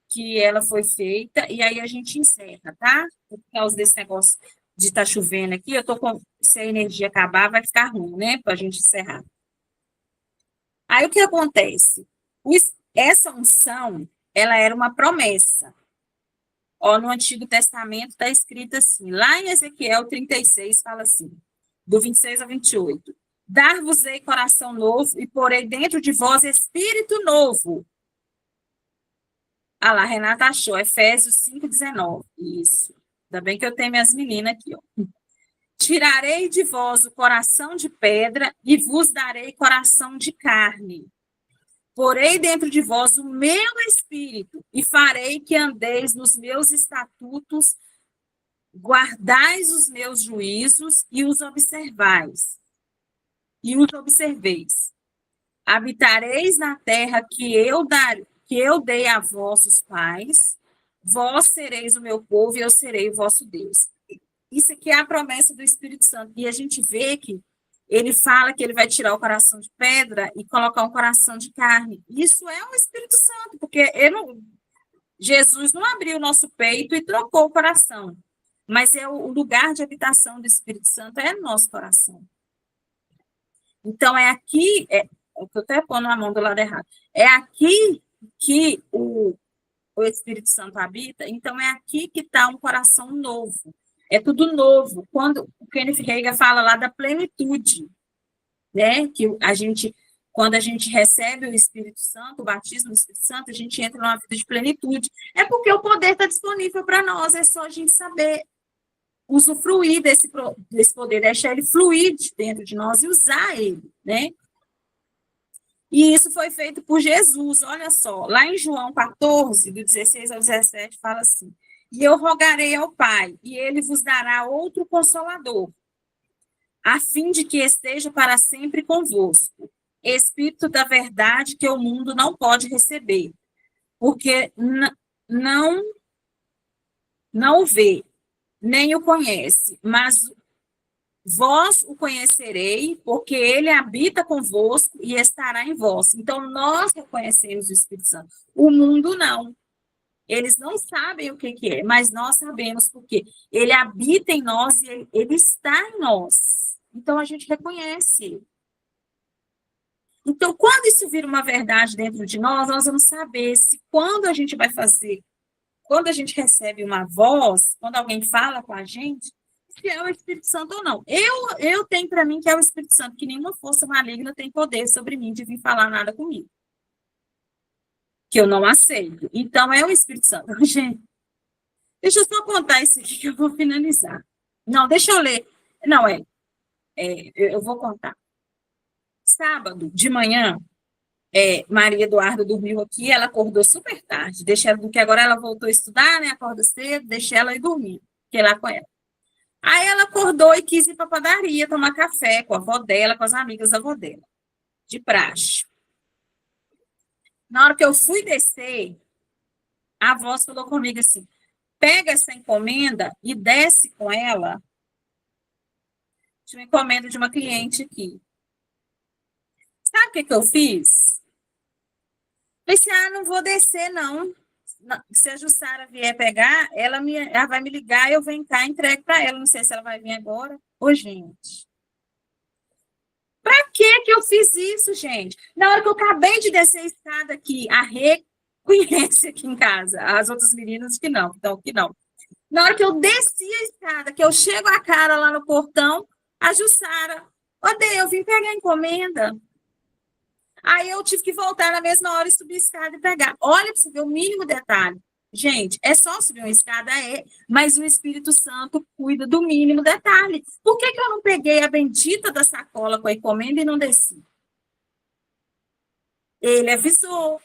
que ela foi feita, e aí a gente encerra, tá? Por causa desse negócio de estar chovendo aqui, se a energia acabar, vai ficar ruim, né? Para a gente encerrar. Aí o que acontece? Essa unção, ela era uma promessa. Ó, no Antigo Testamento está escrito assim, lá em Ezequiel 36, fala assim, do 26 a 28. Dar-vos-ei coração novo e porei dentro de vós espírito novo. Ah lá, Renata achou, Efésios 5:19. Isso. Ainda bem que eu tenho minhas meninas aqui, ó. Tirarei de vós o coração de pedra e vos darei coração de carne. Porei dentro de vós o meu espírito e farei que andeis nos meus estatutos, guardais os meus juízos e os observais. E os observeis. Habitareis na terra que eu dei a vossos pais, vós sereis o meu povo e eu serei o vosso Deus. Isso aqui é a promessa do Espírito Santo. E a gente vê que ele fala que ele vai tirar o coração de pedra e colocar um coração de carne. Isso é o Espírito Santo, porque Jesus não abriu o nosso peito e trocou o coração. Mas é o lugar de habitação do Espírito Santo é no nosso coração. Então, é aqui, eu estou até pondo a mão do lado errado, é aqui que o Espírito Santo habita, então é aqui que está um coração novo. É tudo novo. Quando o Kenneth Reagan fala lá da plenitude, né? Que quando a gente recebe o Espírito Santo, o batismo do Espírito Santo, a gente entra numa vida de plenitude. É porque o poder está disponível para nós, é só a gente saber usufruir desse poder, deixar ele fluir dentro de nós e usar ele, né? E isso foi feito por Jesus, olha só, lá em João 14, do 16 ao 17, fala assim: e eu rogarei ao Pai, e ele vos dará outro Consolador, a fim de que esteja para sempre convosco, Espírito da verdade que o mundo não pode receber, porque não o vê, nem o conhece, mas vós o conhecerei, porque ele habita convosco e estará em vós. Então, nós reconhecemos o Espírito Santo. O mundo não. Eles não sabem o que é, mas nós sabemos porque ele habita em nós e ele está em nós. Então, a gente reconhece. Então, quando isso vira uma verdade dentro de nós vamos saber se quando a gente vai fazer, quando a gente recebe uma voz, quando alguém fala com a gente, se é o Espírito Santo ou não. Eu tenho para mim que é o Espírito Santo, que nenhuma força maligna tem poder sobre mim de vir falar nada comigo. Que eu não aceito. Então, é o Espírito Santo. Gente, deixa eu só contar isso aqui que eu vou finalizar. Não, deixa eu ler. Não, eu vou contar. Sábado, de manhã, Maria Eduarda dormiu aqui, ela acordou super tarde, deixei ela, porque agora ela voltou a estudar, né? Acorda cedo, deixei ela ir dormir, fiquei lá com ela. Aí ela acordou e quis ir para a padaria tomar café com a avó dela, com as amigas da avó dela, de praxe. Na hora que eu fui descer, a avó falou comigo assim: pega essa encomenda e desce com ela. Tinha uma encomenda de uma cliente aqui. Sabe o que eu fiz? Falei assim: não vou descer, não. Se a Jussara vier pegar, ela vai me ligar, eu venho cá e entrego para ela. Não sei se ela vai vir agora. Ô, gente. Para que eu fiz isso, gente? Na hora que eu acabei de descer a escada aqui, a Rê conhece aqui em casa, as outras meninas que não, então que não. Na hora que eu desci a escada, que eu chego a cara lá no portão, a Jussara, eu vim pegar a encomenda. Aí eu tive que voltar na mesma hora e subir a escada e pegar. Olha para você ver o mínimo detalhe. Gente, é só subir uma escada, mas o Espírito Santo cuida do mínimo detalhe. Por que eu não peguei a bendita da sacola com a encomenda e não desci? Ele avisou.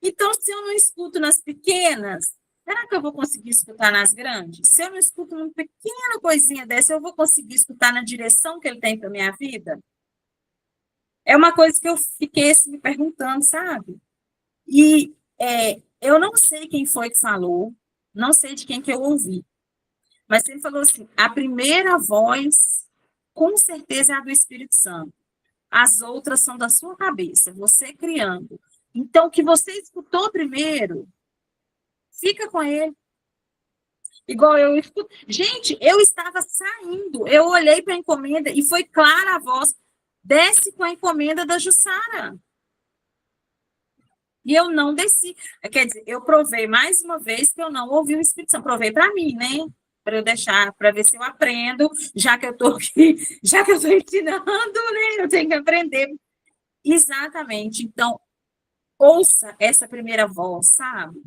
Então, se eu não escuto nas pequenas, será que eu vou conseguir escutar nas grandes? Se eu não escuto uma pequena coisinha dessa, eu vou conseguir escutar na direção que ele tem para a minha vida? É uma coisa que eu fiquei me perguntando, sabe? E eu não sei quem foi que falou, não sei de quem que eu ouvi, mas ele falou assim: a primeira voz, com certeza, é a do Espírito Santo. As outras são da sua cabeça, você criando. Então, o que você escutou primeiro, fica com ele. Igual eu escuto. Gente, eu estava saindo, eu olhei para a encomenda e foi clara a voz: desce com a encomenda da Jussara. E eu não desci. Quer dizer, eu provei mais uma vez que eu não ouvi o Espírito Santo. Provei para mim, né? Para eu deixar, para ver se eu aprendo, já que eu estou aqui, já que eu estou ensinando, né? Eu tenho que aprender. Exatamente. Então, ouça essa primeira voz, sabe?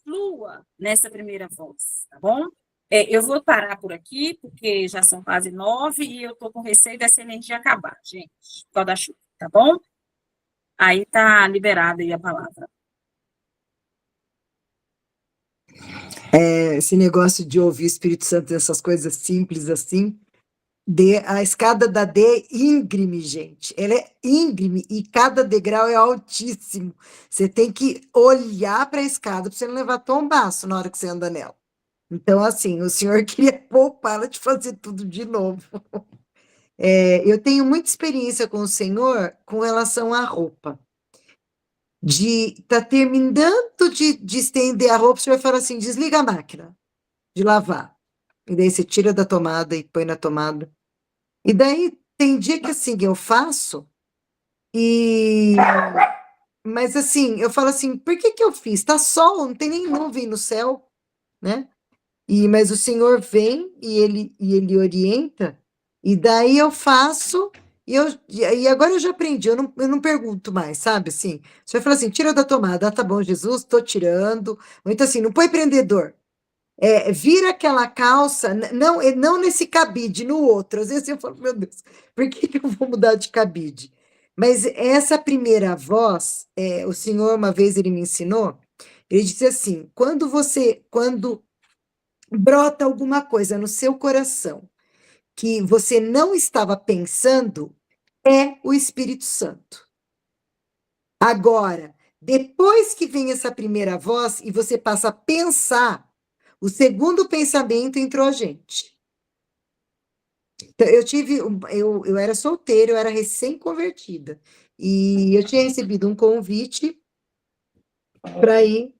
Flua nessa primeira voz, tá bom? Eu vou parar por aqui, porque já são quase 9 e eu estou com receio dessa energia acabar, gente, por causa da chuva, tá bom? Aí tá liberada aí a palavra. Esse negócio de ouvir o Espírito Santo, essas coisas simples assim, a escada da D é íngreme, gente. Ela é íngreme e cada degrau é altíssimo. Você tem que olhar para a escada para você não levar tombaço na hora que você anda nela. Então, assim, o senhor queria poupá-la de fazer tudo de novo. Eu tenho muita experiência com o senhor com relação à roupa. De tá terminando de estender a roupa, o senhor fala assim: desliga a máquina de lavar. E daí você tira da tomada e põe na tomada. E daí tem dia que assim eu faço, e mas assim, eu falo assim, por que que eu fiz? Tá sol, não tem nem nuvem no céu, né? Mas o Senhor vem e ele orienta, e daí eu faço, e agora eu já aprendi, eu não pergunto mais, sabe? Assim, o Senhor fala assim, tira da tomada, tá bom, Jesus, estou tirando. Ou então assim, não põe prendedor. Vira aquela calça, não nesse cabide, no outro. Às vezes eu falo, meu Deus, por que que eu vou mudar de cabide? Mas essa primeira voz, o Senhor, uma vez ele me ensinou, ele disse assim: quando brota alguma coisa no seu coração que você não estava pensando, é o Espírito Santo. Agora, depois que vem essa primeira voz e você passa a pensar, o segundo pensamento entrou a gente. Então, eu era solteira, eu era recém-convertida. E eu tinha recebido um convite para ir.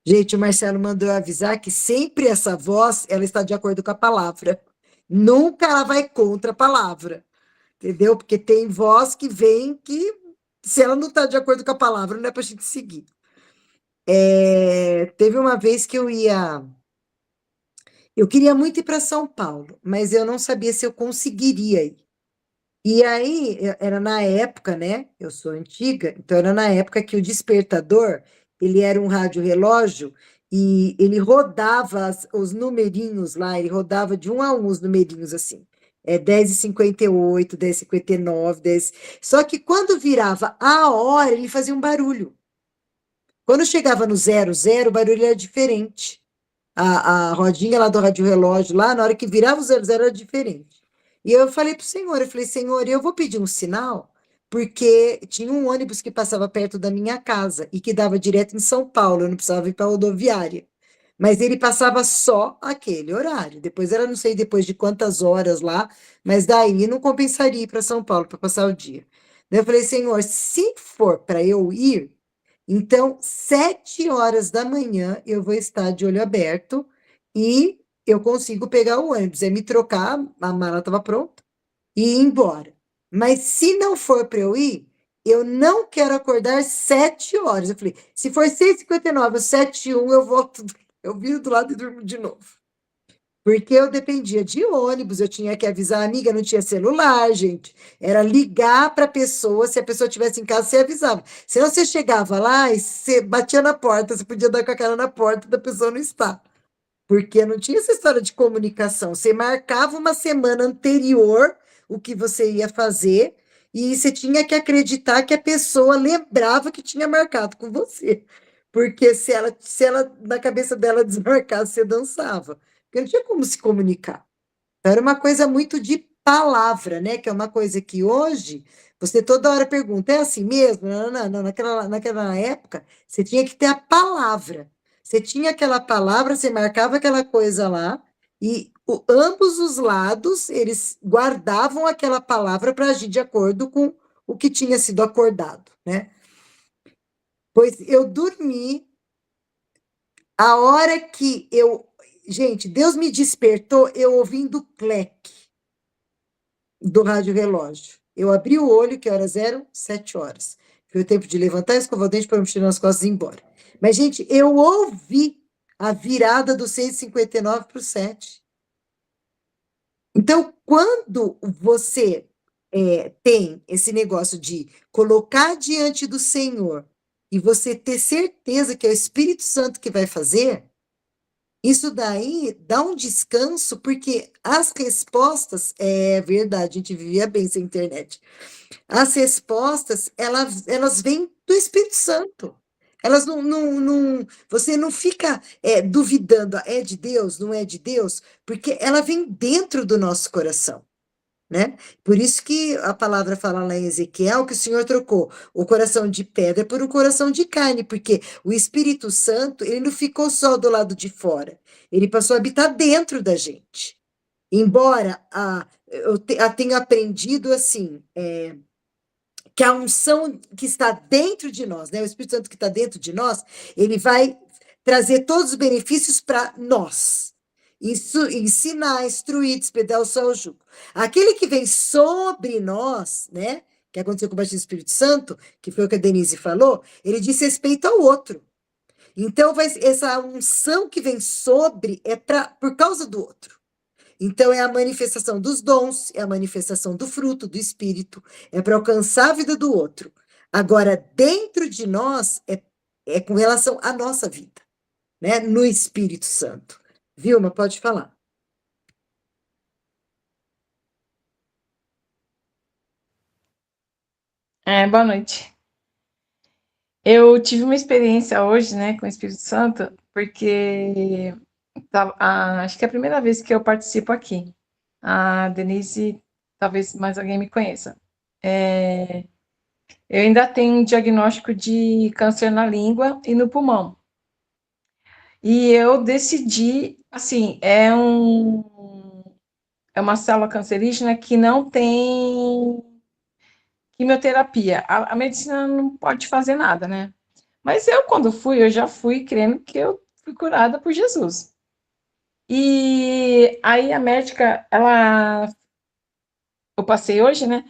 Gente, o Marcelo mandou avisar que sempre essa voz, ela está de acordo com a palavra. Nunca ela vai contra a palavra, entendeu? Porque tem voz que vem que, se ela não está de acordo com a palavra, não é para a gente seguir. Teve uma vez que eu queria muito ir para São Paulo, mas eu não sabia se eu conseguiria ir. E aí, era na época, né? Eu sou antiga, então era na época que o despertador, ele era um rádio-relógio e ele rodava os numerinhos lá, ele rodava de 1 a 1 os numerinhos assim. 10h58, 10h59, 10. Só que quando virava a hora, ele fazia um barulho. Quando chegava no 00, o barulho era diferente. A rodinha lá do rádio-relógio, lá, na hora que virava o 00, era diferente. E eu falei para o senhor, eu falei, senhor, eu vou pedir um sinal, porque tinha um ônibus que passava perto da minha casa e que dava direto em São Paulo, eu não precisava ir para a rodoviária. Mas ele passava só aquele horário. Depois era, não sei depois de quantas horas lá, mas daí não compensaria ir para São Paulo para passar o dia. Daí eu falei, senhor, se for para eu ir, então, 7 horas da manhã eu vou estar de olho aberto e eu consigo pegar o ônibus. Me trocar, a mala estava pronta, e ir embora. Mas se não for para eu ir, eu não quero acordar 7 horas. Eu falei, se for 6h59 ou 7h01, eu volto, eu viro do lado e durmo de novo. Porque eu dependia de ônibus, eu tinha que avisar a amiga, não tinha celular, gente. Era ligar para a pessoa, se a pessoa estivesse em casa, você avisava. Senão você chegava lá e você batia na porta, você podia dar com a cara na porta da pessoa não estar. Porque não tinha essa história de comunicação. Você marcava uma semana anterior o que você ia fazer e você tinha que acreditar que a pessoa lembrava que tinha marcado com você. Porque se ela na cabeça dela desmarcasse, você dançava. Porque não tinha como se comunicar. Era uma coisa muito de palavra, né? Que é uma coisa que hoje você toda hora pergunta, é assim mesmo? Não, não, não. Naquela época, você tinha que ter a palavra. Você tinha aquela palavra, você marcava aquela coisa lá, e ambos os lados, eles guardavam aquela palavra para agir de acordo com o que tinha sido acordado, né? Pois eu dormi a hora que eu. Gente, Deus me despertou, eu ouvindo o cleque do rádio relógio. Eu abri o olho, que horas eram? 7 horas. Foi o tempo de levantar, escovar o dente para mexer nas costas e ir embora. Mas, gente, eu ouvi a virada do 6h59 para o 7. Então, quando você tem esse negócio de colocar diante do Senhor e você ter certeza que é o Espírito Santo que vai fazer, isso daí dá um descanso, porque as respostas, é verdade, a gente vivia bem sem internet. As respostas, elas vêm do Espírito Santo. Elas você não fica duvidando, é de Deus, não é de Deus, porque ela vem dentro do nosso coração, né? Por isso que a palavra fala lá em Ezequiel que o Senhor trocou o coração de pedra por um coração de carne, porque o Espírito Santo, ele não ficou só do lado de fora, ele passou a habitar dentro da gente. Embora eu tenha aprendido assim, que a unção que está dentro de nós, né, o Espírito Santo que está dentro de nós, ele vai trazer todos os benefícios para nós. Isso, ensinar, instruir, despedar o sol ao jugo. Aquele que vem sobre nós, né, que aconteceu com o batismo do Espírito Santo, que foi o que a Denise falou, ele diz respeito ao outro. Então, essa unção que vem sobre é por causa do outro. Então, é a manifestação dos dons, é a manifestação do fruto do Espírito, é para alcançar a vida do outro. Agora, dentro de nós, é com relação à nossa vida, né? No Espírito Santo. Vilma, pode falar. Boa noite. Eu tive uma experiência hoje, né, com o Espírito Santo, porque acho que é a primeira vez que eu participo aqui. A Denise, talvez mais alguém me conheça. Eu ainda tenho um diagnóstico de câncer na língua e no pulmão. E eu decidi, assim, é uma célula cancerígena que não tem quimioterapia. A medicina não pode fazer nada, né? Mas eu, quando fui, eu já fui crendo que eu fui curada por Jesus. E aí a médica, eu passei hoje, né?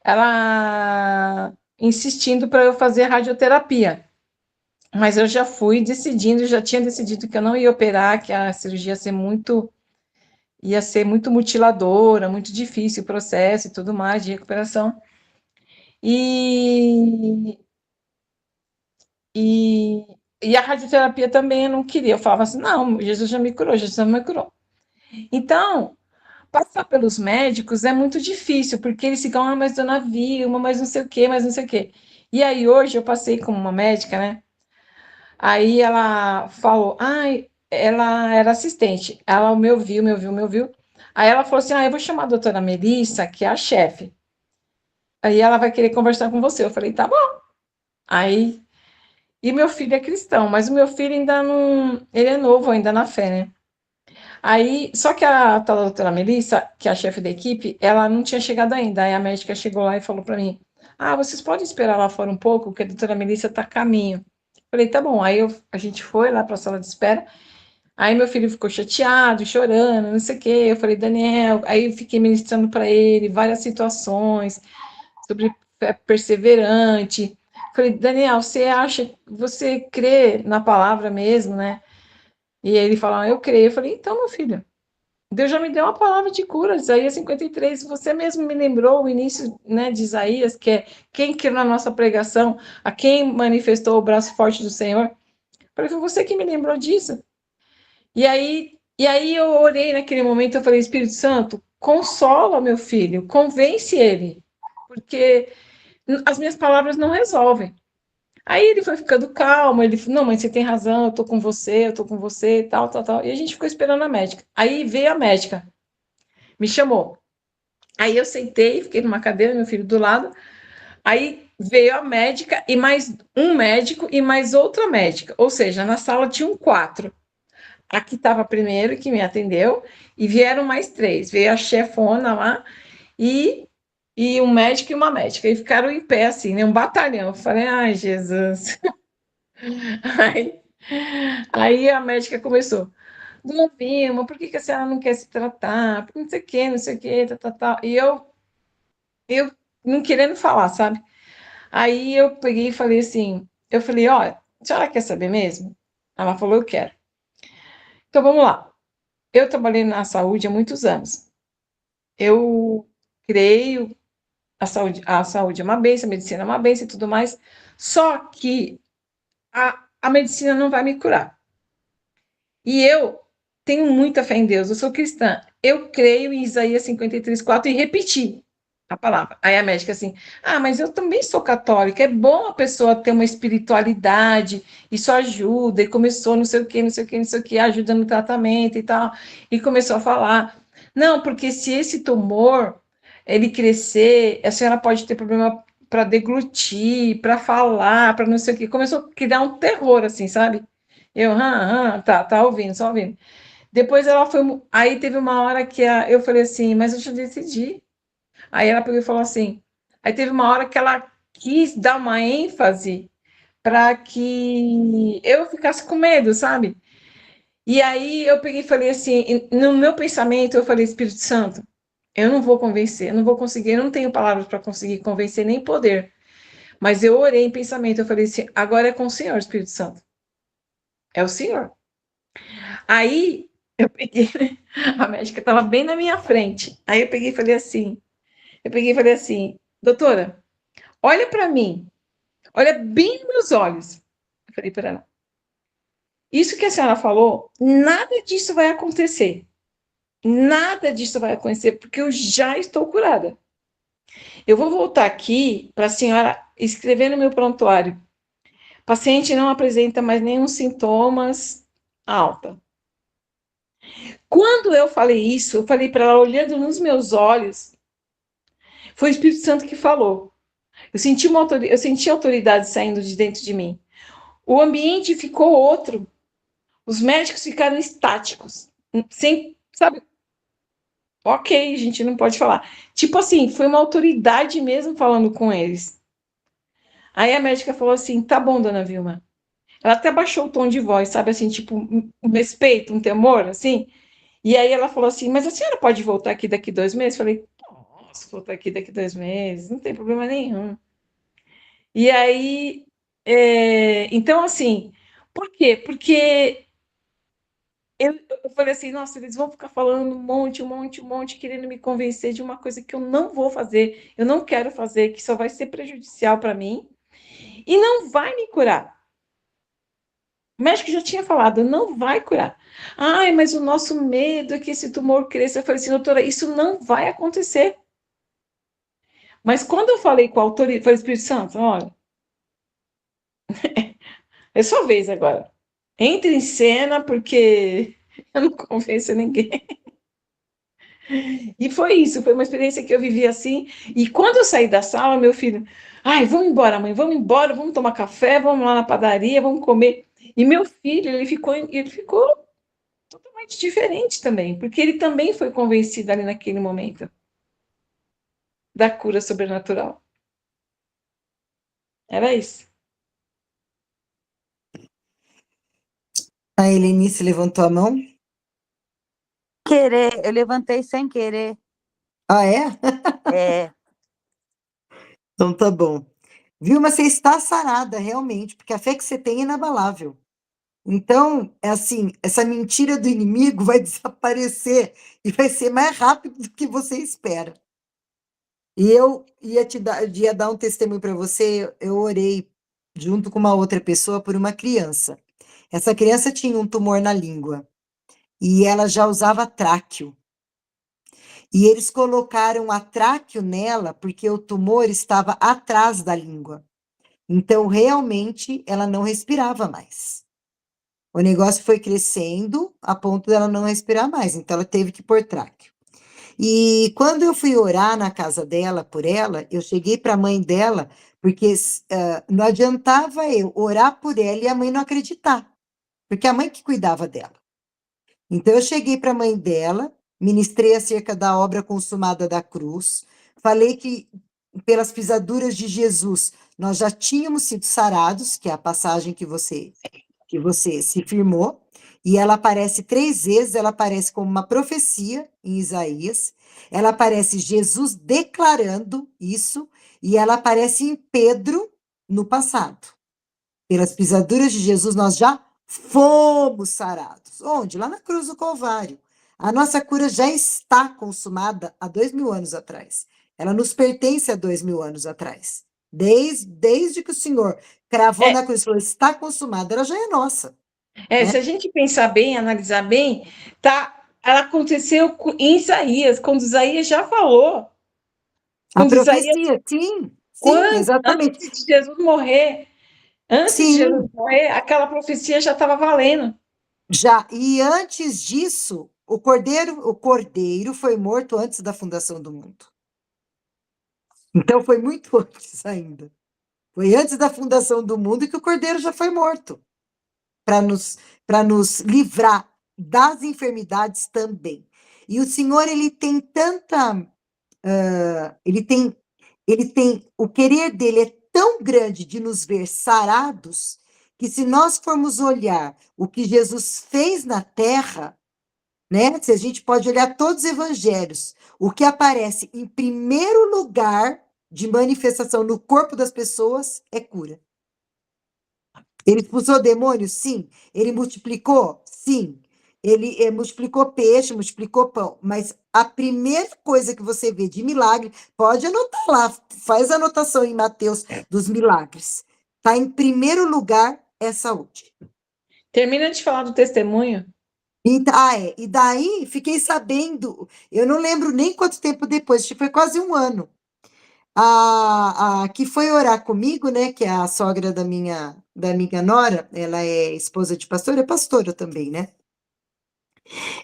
Ela insistindo para eu fazer radioterapia. Mas eu já fui decidindo, já tinha decidido que eu não ia operar, que a cirurgia ia ser muito mutiladora, muito difícil o processo e tudo mais de recuperação. E, e, e a radioterapia também eu não queria. Eu falava assim, não, Jesus já me curou, Jesus já me curou. Então, passar pelos médicos é muito difícil, porque eles ficam, mas dona Vilma, mas não sei o quê, mas não sei o quê. E aí hoje eu passei com uma médica, né? Aí ela falou, ela era assistente. Ela me ouviu. Aí ela falou assim, eu vou chamar a doutora Melissa, que é a chefe. Aí ela vai querer conversar com você. Eu falei, tá bom. Aí, e meu filho é cristão, mas o meu filho ainda não, ele é novo ainda na fé, né? Aí, só que a tal doutora Melissa, que é a chefe da equipe, ela não tinha chegado ainda. Aí a médica chegou lá e falou para mim, vocês podem esperar lá fora um pouco, que a doutora Melissa tá a caminho. Falei, tá bom. Aí a gente foi lá para a sala de espera. Aí meu filho ficou chateado, chorando, não sei o quê. Eu falei, Daniel, aí eu fiquei ministrando para ele várias situações sobre fé perseverante. Falei, Daniel, você crê na palavra mesmo, né? E ele falou, eu creio. Eu falei, então, meu filho, Deus já me deu uma palavra de cura, Isaías 53. Você mesmo me lembrou o início, né, de Isaías, que é quem crê na nossa pregação, a quem manifestou o braço forte do Senhor. Eu falei, foi você que me lembrou disso. E aí eu orei naquele momento, eu falei, Espírito Santo, consola meu filho, convence ele, porque as minhas palavras não resolvem. Aí ele foi ficando calmo, ele falou, não, mas você tem razão, eu tô com você, tal, tal, tal. E a gente ficou esperando a médica. Aí veio a médica, me chamou. Aí eu sentei, fiquei numa cadeira, meu filho do lado. Aí veio a médica e mais um médico e mais outra médica. Ou seja, na sala tinham 4. Aqui estava primeiro que me atendeu e vieram mais 3. Veio a chefona lá e um médico e uma médica. E ficaram em pé assim, né? Um batalhão. Eu falei, ai, Jesus. Aí, aí a médica começou. Dona Vilma, por que a senhora não quer se tratar? Não sei o quê, não sei o quê, tal, tal, tal. E eu não querendo falar, sabe? Aí eu peguei e falei assim, eu falei, ó, a senhora quer saber mesmo? Ela falou, eu quero. Então vamos lá. Eu trabalhei na saúde há muitos anos. Eu creio a saúde é uma bênção, a medicina é uma bênção e tudo mais, só que a medicina não vai me curar. E eu tenho muita fé em Deus, eu sou cristã. Eu creio em Isaías 53:4 e repeti a palavra. Aí a médica assim, mas eu também sou católica, é bom a pessoa ter uma espiritualidade, isso ajuda, e começou não sei o que, não sei o que, não sei o que, ajuda no tratamento e tal, e começou a falar, não, porque se esse tumor, ele crescer, a senhora pode ter problema para deglutir, para falar, para não sei o que, começou a criar um terror, assim, sabe? Eu, tá ouvindo, só ouvindo. Depois ela foi. Aí teve uma hora que eu falei assim, mas eu já decidi. Aí ela pegou e falou assim. Aí teve uma hora que ela quis dar uma ênfase para que eu ficasse com medo, sabe? E aí eu peguei e falei assim, no meu pensamento, eu falei, Espírito Santo, eu não vou convencer, eu não vou conseguir, eu não tenho palavras para conseguir convencer nem poder. Mas eu orei em pensamento, eu falei assim, agora é com o Senhor, Espírito Santo. É o Senhor. Aí eu peguei, a médica estava bem na minha frente. Aí eu peguei e falei assim, doutora, olha para mim, olha bem nos meus olhos. Eu falei para ela, isso que a senhora falou, nada disso vai acontecer. Nada disso vai acontecer, porque eu já estou curada. Eu vou voltar aqui para a senhora escrever no meu prontuário. Paciente não apresenta mais nenhum sintomas alta. Quando eu falei isso, eu falei para ela olhando nos meus olhos, foi o Espírito Santo que falou. Eu senti a autoridade saindo de dentro de mim. O ambiente ficou outro. Os médicos ficaram estáticos. Sem, sabe? Ok, a gente não pode falar. Tipo assim, foi uma autoridade mesmo falando com eles. Aí a médica falou assim: tá bom, dona Vilma. Ela até baixou o tom de voz, sabe assim, tipo, um respeito, um temor, assim. E aí ela falou assim: mas a senhora pode voltar aqui daqui 2 meses? Eu falei: posso voltar aqui daqui 2 meses, não tem problema nenhum. E aí, então, assim, por quê? Porque eu falei assim, nossa, eles vão ficar falando um monte, querendo me convencer de uma coisa que eu não vou fazer, eu não quero fazer, que só vai ser prejudicial para mim e não vai me curar. O médico já tinha falado, não vai curar. Ai, mas o nosso medo é que esse tumor cresça. Eu falei assim, doutora, isso não vai acontecer. Mas quando eu falei com a autoridade, falei, Espírito Santo, olha, é sua vez agora. Entre em cena, porque eu não convenço ninguém. E foi isso, foi uma experiência que eu vivi assim. E quando eu saí da sala, meu filho, ai, vamos embora, mãe, vamos embora, vamos tomar café, vamos lá na padaria, vamos comer. E meu filho, ele ficou totalmente diferente também, porque ele também foi convencido ali naquele momento da cura sobrenatural. Era isso. A Helenice levantou a mão. Querer, eu levantei sem querer. Ah, é? É, Então tá bom. Vilma, você está sarada, realmente, porque a fé que você tem é inabalável. Então, é assim, essa mentira do inimigo vai desaparecer e vai ser mais rápido do que você espera. E eu ia dar um testemunho para você, eu orei junto com uma outra pessoa por uma criança. Essa criança tinha um tumor na língua e ela já usava tráqueo. E eles colocaram a tráqueo nela porque o tumor estava atrás da língua. Então, realmente, ela não respirava mais. O negócio foi crescendo a ponto dela não respirar mais. Então, ela teve que pôr tráqueo. E quando eu fui orar na casa dela por ela, eu cheguei para a mãe dela, porque não adiantava eu orar por ela e a mãe não acreditar, porque a mãe que cuidava dela. Então, eu cheguei para a mãe dela, ministrei acerca da obra consumada da cruz, falei que pelas pisaduras de Jesus nós já tínhamos sido sarados, que é a passagem que você se firmou, e ela aparece 3 vezes, ela aparece como uma profecia em Isaías, ela aparece Jesus declarando isso, e ela aparece em Pedro no passado. Pelas pisaduras de Jesus, nós já fomos sarados. Onde? Lá na cruz do Calvário. A nossa cura já está consumada há 2000 anos atrás. Ela nos pertence há 2000 anos atrás. Desde que o Senhor cravou É, na cruz e falou, está consumado, ela já é nossa, é, né? se a gente pensar bem, analisar bem, tá, ela aconteceu em Isaías, quando Isaías já falou, A quando Isaías, profecia, sim, quando, exatamente. antes de Jesus morrer, antes de Jesus Sim, morrer, aquela profecia já estava valendo. já. E antes disso, o cordeiro foi morto antes da fundação do mundo. Então foi muito antes ainda. Foi antes da fundação do mundo que o cordeiro já foi morto, para nos livrar das enfermidades também. E o Senhor, ele tem tanta, ele tem, o querer dele é tão grande de nos ver sarados, que se nós formos olhar o que Jesus fez na terra, né? Se a gente pode olhar todos os evangelhos, o que aparece em primeiro lugar de manifestação no corpo das pessoas é cura. Ele expulsou demônios? Sim. Ele multiplicou? Sim. Ele multiplicou peixe, multiplicou pão. Mas a primeira coisa que você vê de milagre, pode anotar lá, faz a anotação em Mateus dos milagres. Está em primeiro lugar é saúde. Termina de falar do testemunho. E daí fiquei sabendo, eu não lembro nem quanto tempo depois, acho que foi quase um ano. A que foi orar comigo, né, que é a sogra da minha nora, ela é esposa de pastor, é pastora também, né?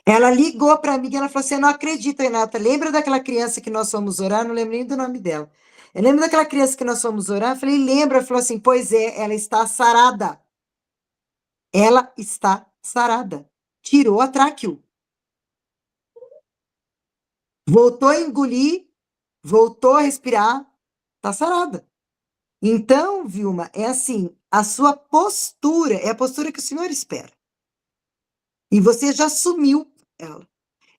Ela ligou para mim e ela falou assim: "Eu não acredito, Renata. Lembra daquela criança que nós fomos orar? Não lembro nem do nome dela. Eu lembro daquela criança que nós fomos orar?" Eu falei: "Lembra?" Ela falou assim: "Pois é, ela está sarada. Ela está sarada. Tirou a tráqueo. Voltou a engolir, voltou a respirar, está sarada." Então, Vilma, é assim, a sua postura é a postura que o Senhor espera. E você já assumiu ela.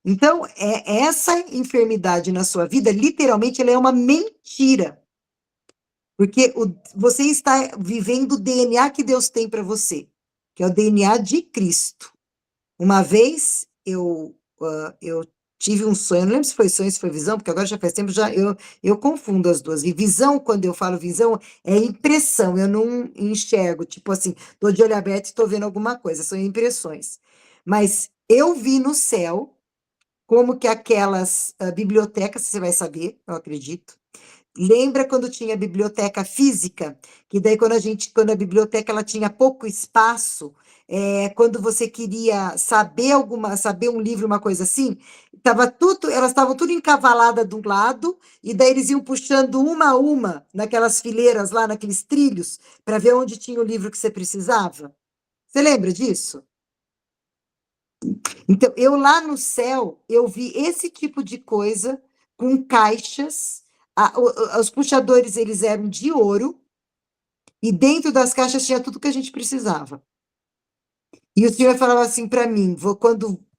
Então, essa enfermidade na sua vida, literalmente, ela é uma mentira. Porque você está vivendo o DNA que Deus tem para você, que é o DNA de Cristo. Uma vez eu tive um sonho, não lembro se foi sonho, se foi visão, porque agora já faz tempo, eu confundo as duas. E visão, quando eu falo visão, é impressão, eu não enxergo, tipo assim, estou de olho aberto e estou vendo alguma coisa, são impressões. Mas eu vi no céu como que aquelas bibliotecas, você vai saber, eu acredito. Lembra quando tinha biblioteca física? Que daí quando a biblioteca ela tinha pouco espaço, quando você queria saber um livro, uma coisa assim, elas estavam tudo encavaladas de um lado, e daí eles iam puxando uma a uma naquelas fileiras lá, naqueles trilhos, para ver onde tinha o livro que você precisava. Você lembra disso? Então, eu lá no céu, eu vi esse tipo de coisa com caixas. Os puxadores, eles eram de ouro, e dentro das caixas tinha tudo que a gente precisava. E o senhor falava assim para mim: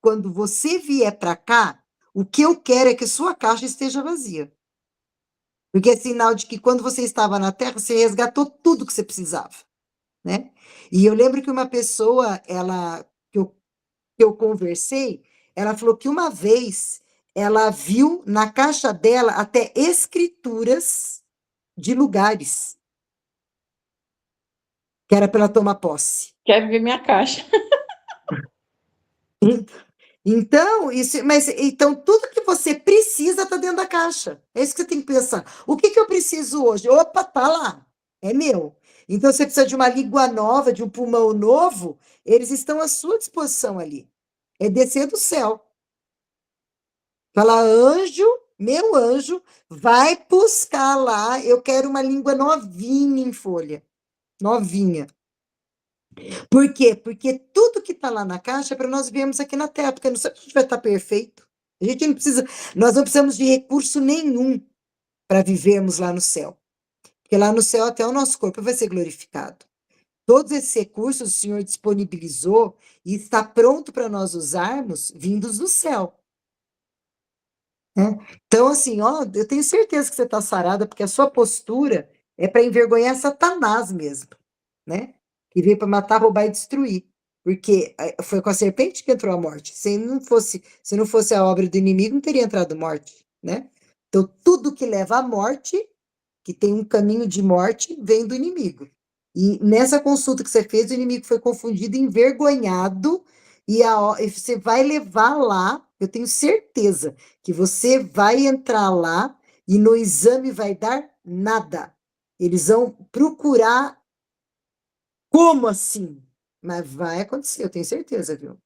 quando você vier para cá, o que eu quero é que sua caixa esteja vazia. Porque é sinal de que quando você estava na Terra, você resgatou tudo que você precisava, né? E eu lembro que uma pessoa, que eu conversei, ela falou que uma vez ela viu na caixa dela até escrituras de lugares que era para ela tomar posse. Quer ver minha caixa? Então, então tudo que você precisa está dentro da caixa. É isso que você tem que pensar. O que eu preciso hoje? Opa, tá lá. É meu. Então, você precisa de uma língua nova, de um pulmão novo, eles estão à sua disposição ali. É descer do céu. Fala, anjo, meu anjo, vai buscar lá. Eu quero uma língua novinha em folha. Novinha. Por quê? Porque tudo que está lá na caixa é para nós vermos aqui na Terra, porque não sei se a gente vai estar perfeito. A gente não precisa, nós não precisamos de recurso nenhum para vivermos lá no céu. Porque lá no céu até o nosso corpo vai ser glorificado. Todos esses recursos o Senhor disponibilizou e está pronto para nós usarmos vindos do céu. Né? Então, assim, ó, eu tenho certeza que você está sarada, porque a sua postura é para envergonhar Satanás mesmo, né? Que veio para matar, roubar e destruir. Porque foi com a serpente que entrou a morte. Se não fosse a obra do inimigo, não teria entrado morte, né? Então, tudo que leva à morte, que tem um caminho de morte, vem do inimigo. E nessa consulta que você fez, o inimigo foi confundido, envergonhado, e você vai levar lá, eu tenho certeza que você vai entrar lá e no exame vai dar nada. Eles vão procurar como assim? Mas vai acontecer, eu tenho certeza, viu?